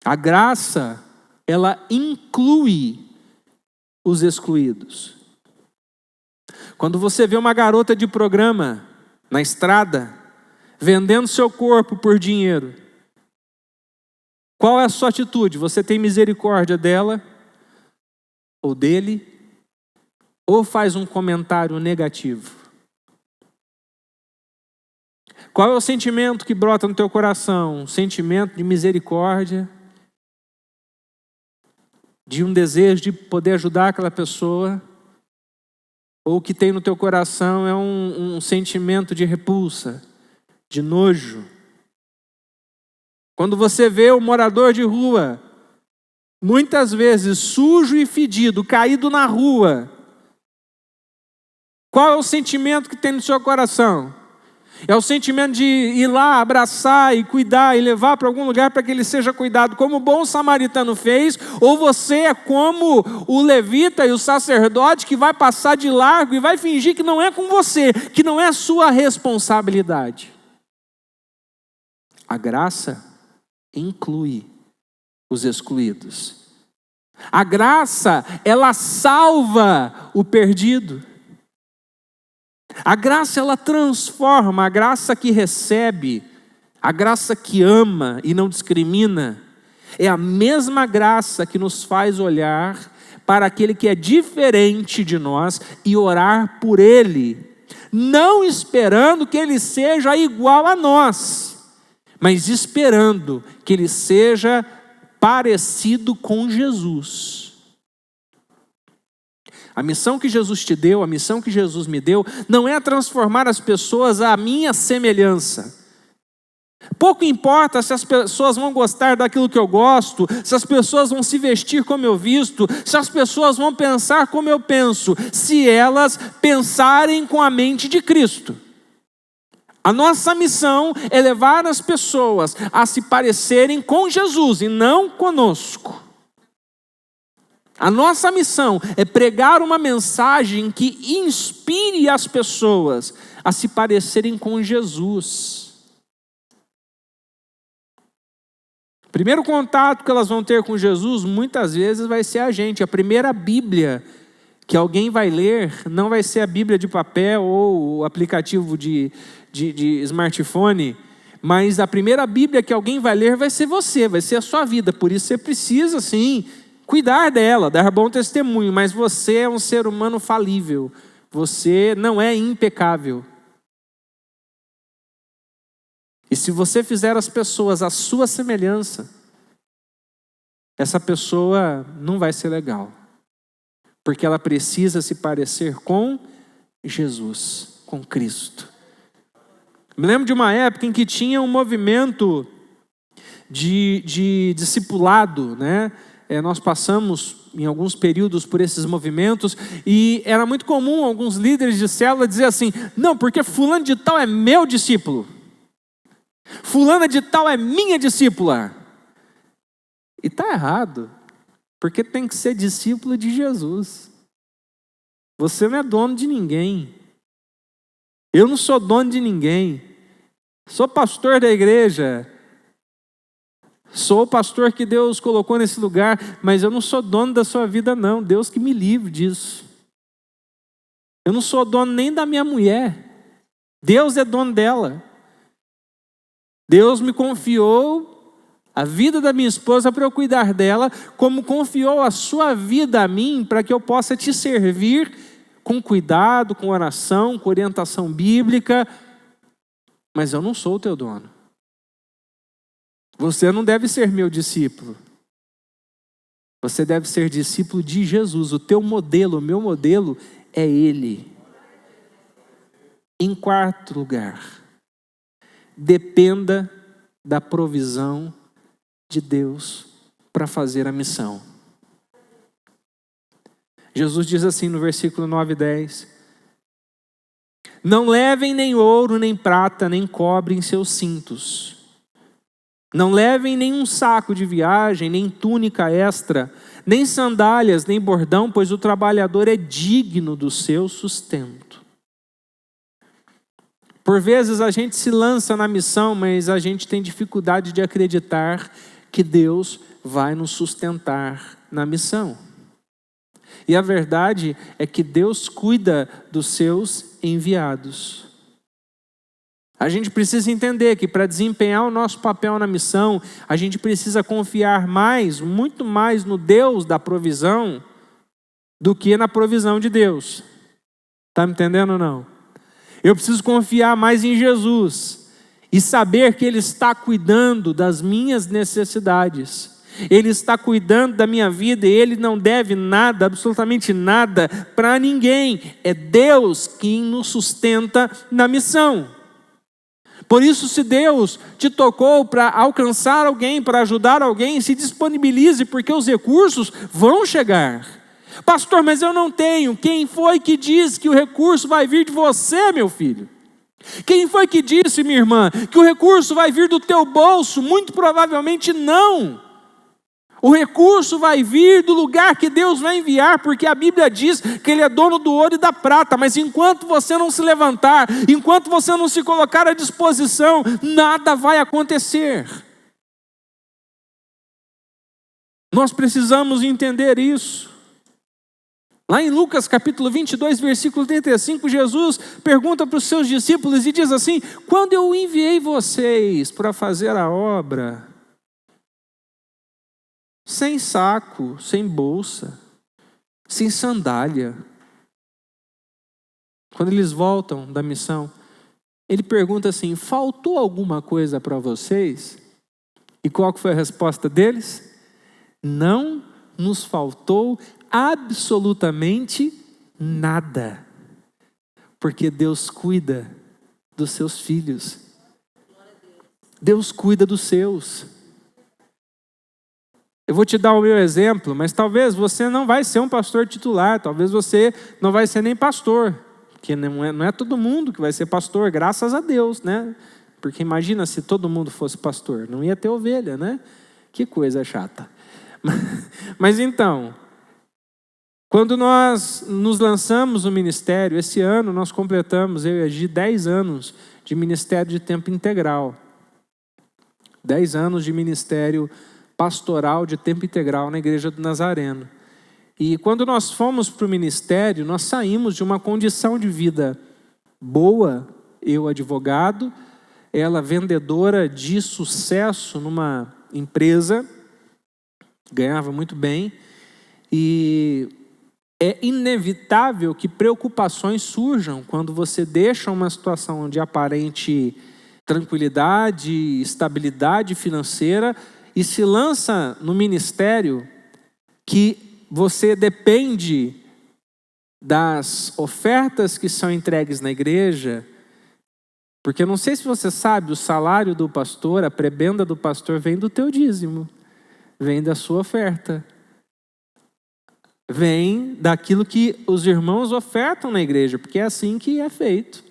A graça, ela inclui os excluídos. Quando você vê uma garota de programa na estrada, vendendo seu corpo por dinheiro, qual é a sua atitude? Você tem misericórdia dela ou dele? Ou faz um comentário negativo? Qual é o sentimento que brota no teu coração? Um sentimento de misericórdia, de um desejo de poder ajudar aquela pessoa? Ou o que tem no teu coração é um sentimento de repulsa, de nojo? Quando você vê o morador de rua, muitas vezes sujo e fedido, caído na rua, qual é o sentimento que tem no seu coração? É o sentimento de ir lá, abraçar e cuidar e levar para algum lugar para que ele seja cuidado, como o bom samaritano fez? Ou você é como o levita e o sacerdote que vai passar de largo e vai fingir que não é com você, que não é sua responsabilidade? A graça inclui os excluídos. A graça, ela salva o perdido. A graça, ela transforma, a graça que recebe, a graça que ama e não discrimina, é a mesma graça que nos faz olhar para aquele que é diferente de nós e orar por ele, não esperando que ele seja igual a nós, mas esperando que ele seja parecido com Jesus. A missão que Jesus te deu, a missão que Jesus me deu, não é transformar as pessoas à minha semelhança. Pouco importa se as pessoas vão gostar daquilo que eu gosto, se as pessoas vão se vestir como eu visto, se as pessoas vão pensar como eu penso, se elas pensarem com a mente de Cristo. A nossa missão é levar as pessoas a se parecerem com Jesus e não conosco. A nossa missão é pregar uma mensagem que inspire as pessoas a se parecerem com Jesus. O primeiro contato que elas vão ter com Jesus, muitas vezes, vai ser a gente. A primeira Bíblia que alguém vai ler não vai ser a Bíblia de papel ou o aplicativo de smartphone, mas a primeira Bíblia que alguém vai ler vai ser você, vai ser a sua vida. Por isso você precisa, sim, cuidar dela, dar bom testemunho, mas você é um ser humano falível. Você não é impecável. E se você fizer as pessoas à sua semelhança, essa pessoa não vai ser legal. Porque ela precisa se parecer com Jesus, com Cristo. Me lembro de uma época em que tinha um movimento de discipulado, né? Nós passamos em alguns períodos por esses movimentos e era muito comum alguns líderes de célula dizer assim: não, porque fulano de tal é meu discípulo. Fulana de tal é minha discípula. E está errado, porque tem que ser discípulo de Jesus. Você não é dono de ninguém. Eu não sou dono de ninguém. Sou pastor da igreja. Sou o pastor que Deus colocou nesse lugar, mas eu não sou dono da sua vida não. Deus que me livre disso. Eu não sou dono nem da minha mulher. Deus é dono dela. Deus me confiou a vida da minha esposa para eu cuidar dela, como confiou a sua vida a mim para que eu possa te servir com cuidado, com oração, com orientação bíblica. Mas eu não sou o teu dono. Você não deve ser meu discípulo. Você deve ser discípulo de Jesus. O teu modelo, o meu modelo é Ele. Em quarto lugar, dependa da provisão de Deus para fazer a missão. Jesus diz assim no versículo 9 e 10: não levem nem ouro, nem prata, nem cobre em seus cintos. Não levem nenhum saco de viagem, nem túnica extra, nem sandálias, nem bordão, pois o trabalhador é digno do seu sustento. Por vezes a gente se lança na missão, mas a gente tem dificuldade de acreditar que Deus vai nos sustentar na missão. E a verdade é que Deus cuida dos seus enviados. A gente precisa entender que para desempenhar o nosso papel na missão, a gente precisa confiar mais, muito mais no Deus da provisão do que na provisão de Deus. Está me entendendo ou não? Eu preciso confiar mais em Jesus e saber que Ele está cuidando das minhas necessidades. Ele está cuidando da minha vida e Ele não deve nada, absolutamente nada, para ninguém. É Deus quem nos sustenta na missão. Por isso, se Deus te tocou para alcançar alguém, para ajudar alguém, se disponibilize, porque os recursos vão chegar. Pastor, mas eu não tenho. Quem foi que disse que o recurso vai vir de você, meu filho? Quem foi que disse, minha irmã, que o recurso vai vir do teu bolso? Muito provavelmente não. O recurso vai vir do lugar que Deus vai enviar, porque a Bíblia diz que Ele é dono do ouro e da prata, mas enquanto você não se levantar, enquanto você não se colocar à disposição, nada vai acontecer. Nós precisamos entender isso. Lá em Lucas capítulo 22, versículo 35, Jesus pergunta para os seus discípulos e diz assim: quando eu enviei vocês para fazer a obra, sem saco, sem bolsa, sem sandália, quando eles voltam da missão, ele pergunta assim: faltou alguma coisa para vocês? E qual que foi a resposta deles? Não nos faltou absolutamente nada, porque Deus cuida dos seus filhos. Deus cuida dos seus. Eu vou te dar o meu exemplo, mas talvez você não vai ser um pastor titular, talvez você não vai ser nem pastor, porque não é todo mundo que vai ser pastor, graças a Deus, né? Porque imagina se todo mundo fosse pastor, não ia ter ovelha, né? Que coisa chata. Mas então, quando nós nos lançamos no ministério, esse ano nós completamos, eu e a Gi, 10 anos de ministério de tempo integral. 10 anos de ministério pastoral de tempo integral na Igreja do Nazareno. E quando nós fomos para o ministério, nós saímos de uma condição de vida boa, eu advogado, ela vendedora de sucesso numa empresa, ganhava muito bem, e é inevitável que preocupações surjam quando você deixa uma situação de aparente tranquilidade, estabilidade financeira e se lança no ministério que você depende das ofertas que são entregues na igreja, porque eu não sei se você sabe, o salário do pastor, a prebenda do pastor vem do teu dízimo, vem da sua oferta. Vem daquilo que os irmãos ofertam na igreja, porque é assim que é feito.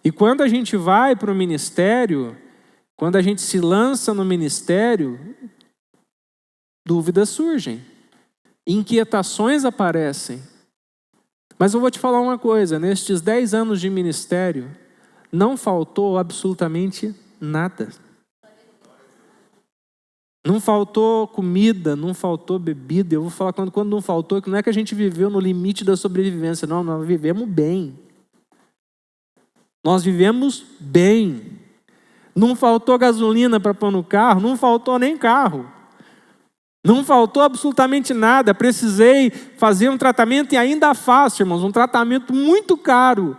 E quando a gente vai para o ministério, quando a gente se lança no ministério, dúvidas surgem, inquietações aparecem. Mas eu vou te falar uma coisa, nestes 10 anos de ministério, não faltou absolutamente nada. Não faltou comida, não faltou bebida. Eu vou falar quando não faltou, que não é que a gente viveu no limite da sobrevivência. Não, nós vivemos bem. Nós vivemos bem. Não faltou gasolina para pôr no carro, não faltou nem carro. Não faltou absolutamente nada. Precisei fazer um tratamento e ainda faço, irmãos, um tratamento muito caro.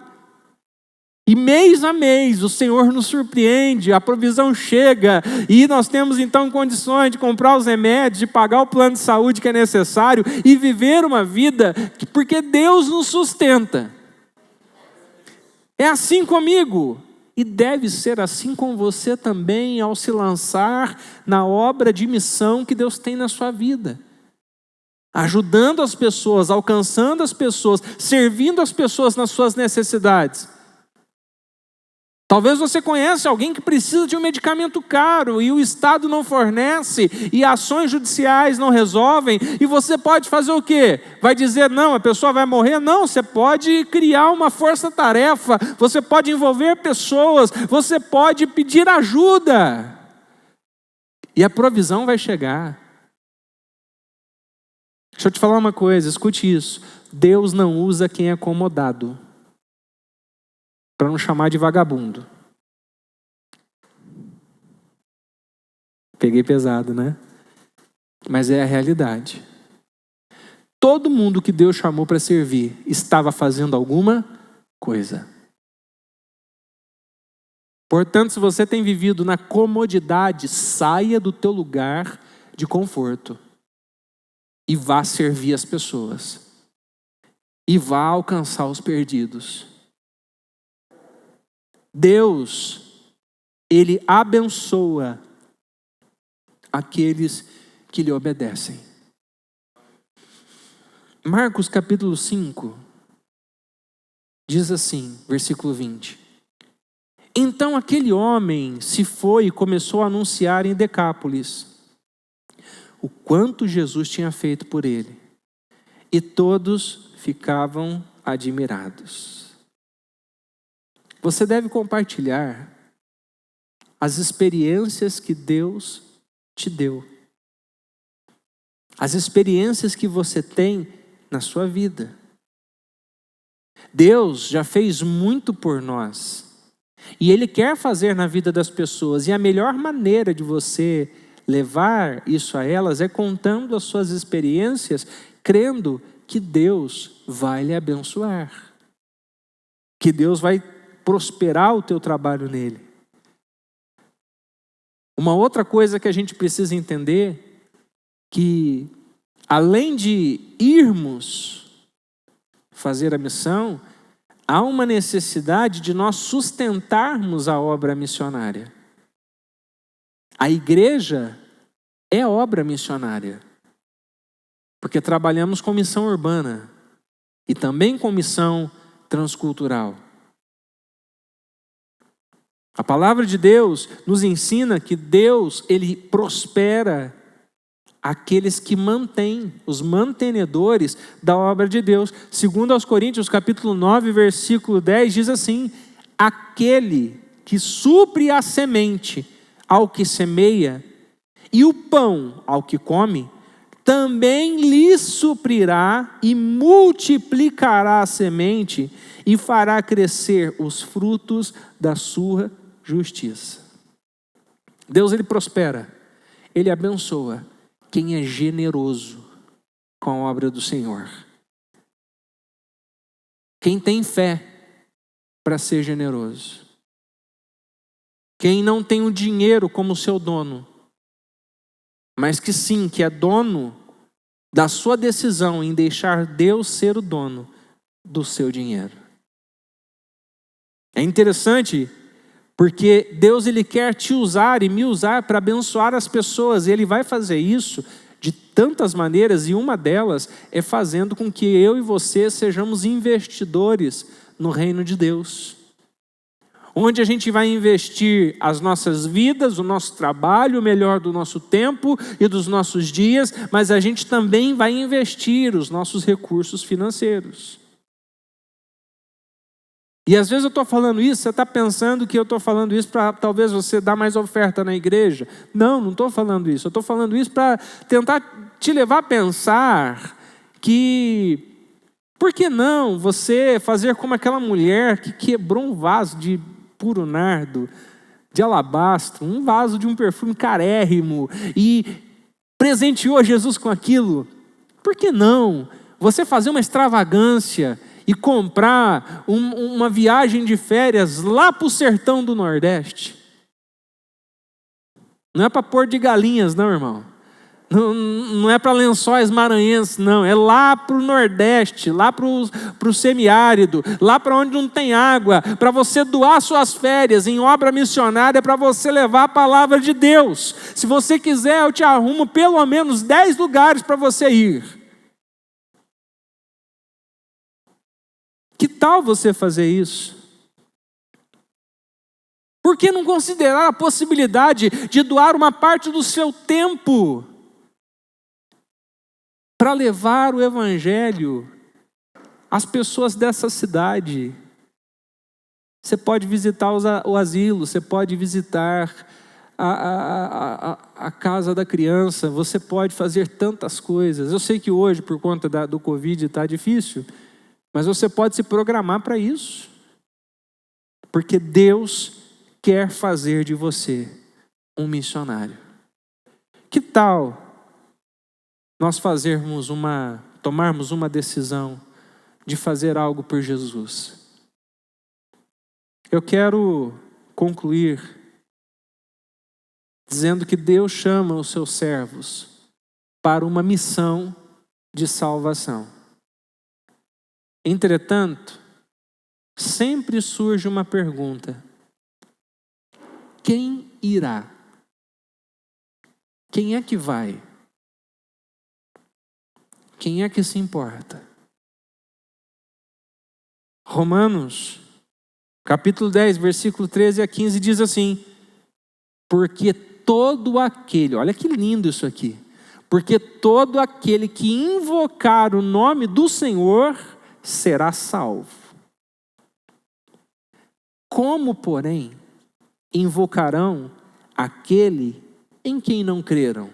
E mês a mês o Senhor nos surpreende, a provisão chega e nós temos então condições de comprar os remédios, de pagar o plano de saúde que é necessário e viver uma vida porque Deus nos sustenta. É assim comigo e deve ser assim com você também ao se lançar na obra de missão que Deus tem na sua vida. Ajudando as pessoas, alcançando as pessoas, servindo as pessoas nas suas necessidades. Talvez você conheça alguém que precisa de um medicamento caro e o Estado não fornece e ações judiciais não resolvem e você pode fazer o quê? Vai dizer, não, a pessoa vai morrer? Não, você pode criar uma força-tarefa, você pode envolver pessoas, você pode pedir ajuda e a provisão vai chegar. Deixa eu te falar uma coisa, escute isso. Deus não usa quem é acomodado. Para não chamar de vagabundo. Peguei pesado, né? Mas é a realidade. Todo mundo que Deus chamou para servir estava fazendo alguma coisa. Portanto, se você tem vivido na comodidade, saia do teu lugar de conforto e vá servir as pessoas. E vá alcançar os perdidos. Deus, Ele abençoa aqueles que lhe obedecem. Marcos capítulo 5, diz assim, versículo 20. Então aquele homem se foi e começou a anunciar em Decápolis o quanto Jesus tinha feito por ele. E todos ficavam admirados. Você deve compartilhar as experiências que Deus te deu. as experiências que você tem na sua vida. Deus já fez muito por nós. E Ele quer fazer na vida das pessoas. E a melhor maneira de você levar isso a elas é contando as suas experiências, crendo que Deus vai lhe abençoar. Que Deus vai prosperar o teu trabalho nele. Uma outra coisa que a gente precisa entender, que além de irmos fazer a missão, há uma necessidade de nós sustentarmos a obra missionária. A igreja é obra missionária, porque trabalhamos com missão urbana e também com missão transcultural. A palavra de Deus nos ensina que Deus, Ele prospera aqueles que mantêm, os mantenedores da obra de Deus. Segundo aos Coríntios, capítulo 9, versículo 10, diz assim: aquele que supre a semente ao que semeia e o pão ao que come, também lhe suprirá e multiplicará a semente e fará crescer os frutos da sua justiça. Deus, Ele prospera, Ele abençoa quem é generoso com a obra do Senhor. Quem tem fé para ser generoso. Quem não tem o dinheiro como seu dono, mas que sim, que é dono da sua decisão em deixar Deus ser o dono do seu dinheiro. É interessante porque Deus, Ele quer te usar e me usar para abençoar as pessoas. E Ele vai fazer isso de tantas maneiras, e uma delas é fazendo com que eu e você sejamos investidores no reino de Deus. Onde a gente vai investir as nossas vidas, o nosso trabalho, o melhor do nosso tempo e dos nossos dias, mas a gente também vai investir os nossos recursos financeiros. E às vezes eu estou falando isso, você está pensando que eu estou falando isso para talvez você dar mais oferta na igreja. Não estou falando isso. Eu estou falando isso para tentar te levar a pensar que, por que não você fazer como aquela mulher que quebrou um vaso de puro nardo, de alabastro, um vaso de um perfume carérrimo e presenteou Jesus com aquilo? Por que não você fazer uma extravagância e comprar uma viagem de férias lá para o sertão do Nordeste? Não é para pôr de galinhas, não, irmão. Não é para lençóis maranhenses, não. É lá para o Nordeste, lá para o semiárido, lá para onde não tem água, para você doar suas férias em obra missionária, para você levar a palavra de Deus. Se você quiser, eu te arrumo pelo menos 10 lugares para você ir. Que tal você fazer isso? Por que não considerar a possibilidade de doar uma parte do seu tempo para levar o evangelho às pessoas dessa cidade? Você pode visitar o asilo, você pode visitar a casa da criança, você pode fazer tantas coisas. Eu sei que hoje, por conta do Covid, está difícil, mas você pode se programar para isso, porque Deus quer fazer de você um missionário. Que tal nós tomarmos uma decisão de fazer algo por Jesus? Eu quero concluir dizendo que Deus chama os seus servos para uma missão de salvação. Entretanto, sempre surge uma pergunta: quem irá? Quem é que vai? Quem é que se importa? Romanos, capítulo 10, versículo 13 a 15 diz assim: porque todo aquele, olha que lindo isso aqui, porque todo aquele que invocar o nome do Senhor será salvo. Como, porém, invocarão aquele em quem não creram?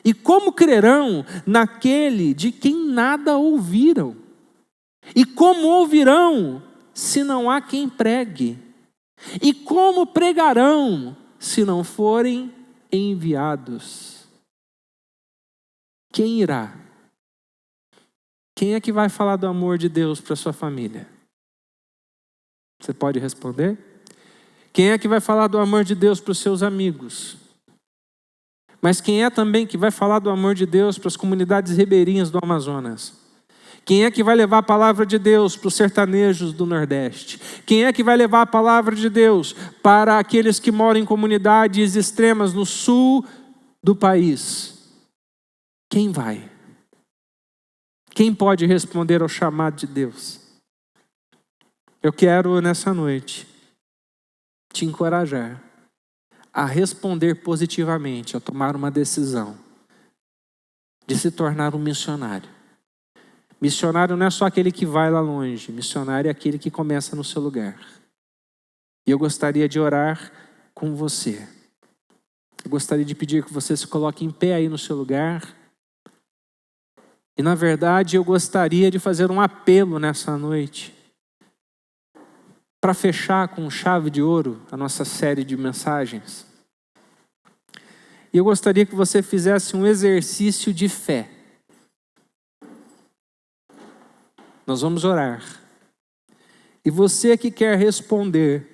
E como crerão naquele de quem nada ouviram? E como ouvirão se não há quem pregue? E como pregarão se não forem enviados? Quem irá? Quem é que vai falar do amor de Deus para sua família? Você pode responder? Quem é que vai falar do amor de Deus para os seus amigos? Mas quem é também que vai falar do amor de Deus para as comunidades ribeirinhas do Amazonas? Quem é que vai levar a palavra de Deus para os sertanejos do Nordeste? Quem é que vai levar a palavra de Deus para aqueles que moram em comunidades extremas no sul do país? Quem vai? Quem pode responder ao chamado de Deus? Eu quero nessa noite te encorajar a responder positivamente, a tomar uma decisão de se tornar um missionário. Missionário não é só aquele que vai lá longe, missionário é aquele que começa no seu lugar. E eu gostaria de orar com você. Eu gostaria de pedir que você se coloque em pé aí no seu lugar. E na verdade eu gostaria de fazer um apelo nessa noite, para fechar com chave de ouro a nossa série de mensagens. E eu gostaria que você fizesse um exercício de fé. Nós vamos orar. E você que quer responder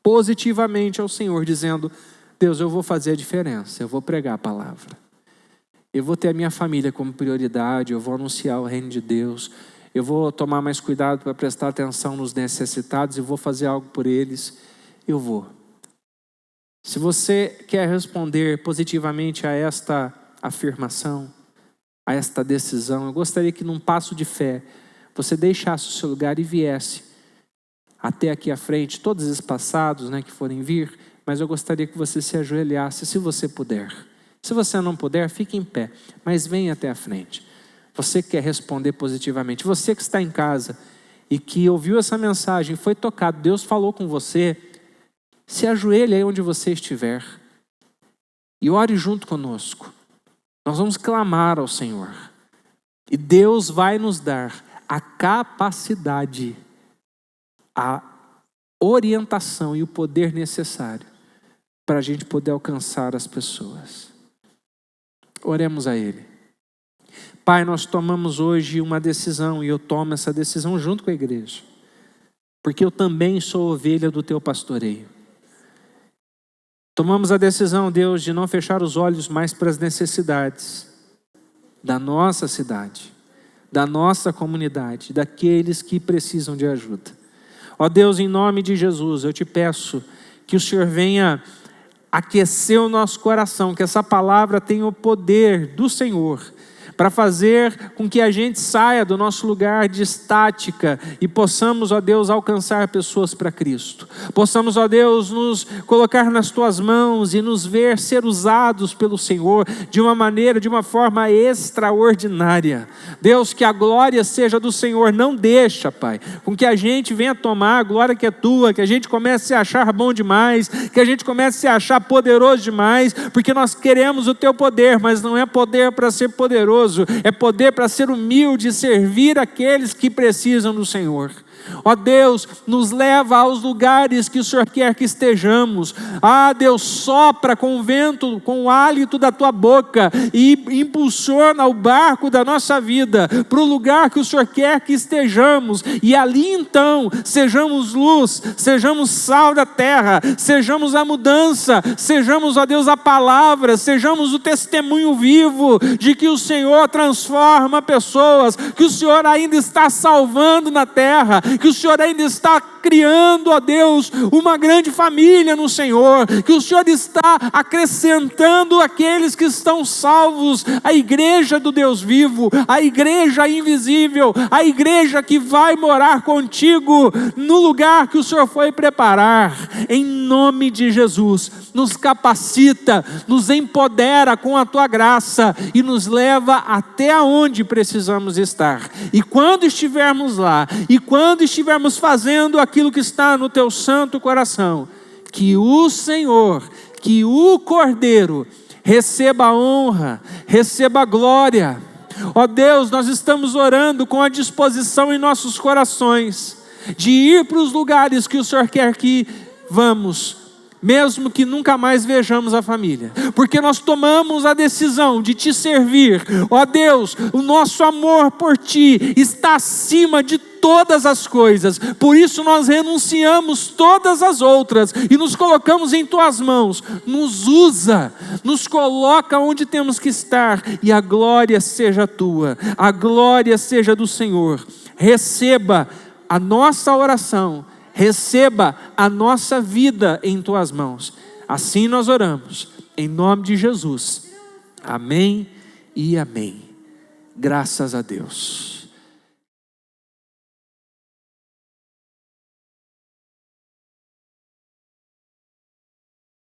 positivamente ao Senhor, dizendo: Deus, eu vou fazer a diferença, eu vou pregar a palavra. Eu vou ter a minha família como prioridade, eu vou anunciar o reino de Deus. Eu vou tomar mais cuidado para prestar atenção nos necessitados e vou fazer algo por eles. Eu vou. Se você quer responder positivamente a esta afirmação, a esta decisão, eu gostaria que num passo de fé, você deixasse o seu lugar e viesse até aqui à frente, todos espaçados, que forem vir, mas eu gostaria que você se ajoelhasse, se você puder. Se você não puder, fique em pé, mas venha até a frente. Você que quer responder positivamente, você que está em casa e que ouviu essa mensagem, foi tocado, Deus falou com você, se ajoelhe aí onde você estiver e ore junto conosco. Nós vamos clamar ao Senhor e Deus vai nos dar a capacidade, a orientação e o poder necessário para a gente poder alcançar as pessoas. Oremos a Ele. Pai, nós tomamos hoje uma decisão e eu tomo essa decisão junto com a igreja, porque eu também sou ovelha do teu pastoreio. Tomamos a decisão, Deus, de não fechar os olhos mais para as necessidades da nossa cidade, da nossa comunidade, daqueles que precisam de ajuda. Ó Deus, em nome de Jesus, eu te peço que o Senhor venha aquecer o nosso coração, que essa palavra tenha o poder do Senhor para fazer com que a gente saia do nosso lugar de estática e possamos, ó Deus, alcançar pessoas para Cristo. Possamos, ó Deus, nos colocar nas tuas mãos e nos ver ser usados pelo Senhor de uma maneira, de uma forma extraordinária. Deus, que a glória seja do Senhor, não deixa, Pai, com que a gente venha tomar a glória que é tua, que a gente comece a se achar bom demais, que a gente comece a se achar poderoso demais, porque nós queremos o teu poder, mas não é poder para ser poderoso, é poder para ser humilde e servir aqueles que precisam do Senhor. Ó Deus, nos leva aos lugares que o Senhor quer que estejamos. Ah, Deus, sopra com o vento, com o hálito da tua boca e impulsiona o barco da nossa vida para o lugar que o Senhor quer que estejamos. E ali então, sejamos luz, sejamos sal da terra, sejamos a mudança, sejamos, ó Deus, a palavra, sejamos o testemunho vivo de que o Senhor transforma pessoas, que o Senhor ainda está salvando na terra, que o Senhor ainda está criando, ó Deus, uma grande família no Senhor, que o Senhor está acrescentando aqueles que estão salvos, a igreja do Deus vivo, a igreja invisível, a igreja que vai morar contigo no lugar que o Senhor foi preparar. Em nome de Jesus, nos capacita, nos empodera com a tua graça e nos leva até onde precisamos estar. E quando estivermos lá, e quando estivermos fazendo aquilo que está no teu santo coração, que o Senhor, que o Cordeiro receba a honra, receba a glória. Ó Deus, nós estamos orando com a disposição em nossos corações de ir para os lugares que o Senhor quer que vamos, mesmo que nunca mais vejamos a família, porque nós tomamos a decisão de te servir. Ó Deus, o nosso amor por ti está acima de todas as coisas, por isso nós renunciamos todas as outras e nos colocamos em tuas mãos. Nos usa, nos coloca onde temos que estar, e a glória seja tua, a glória seja do Senhor. Receba a nossa oração, receba a nossa vida em tuas mãos. Assim nós oramos, em nome de Jesus. Amém e amém. Graças a Deus.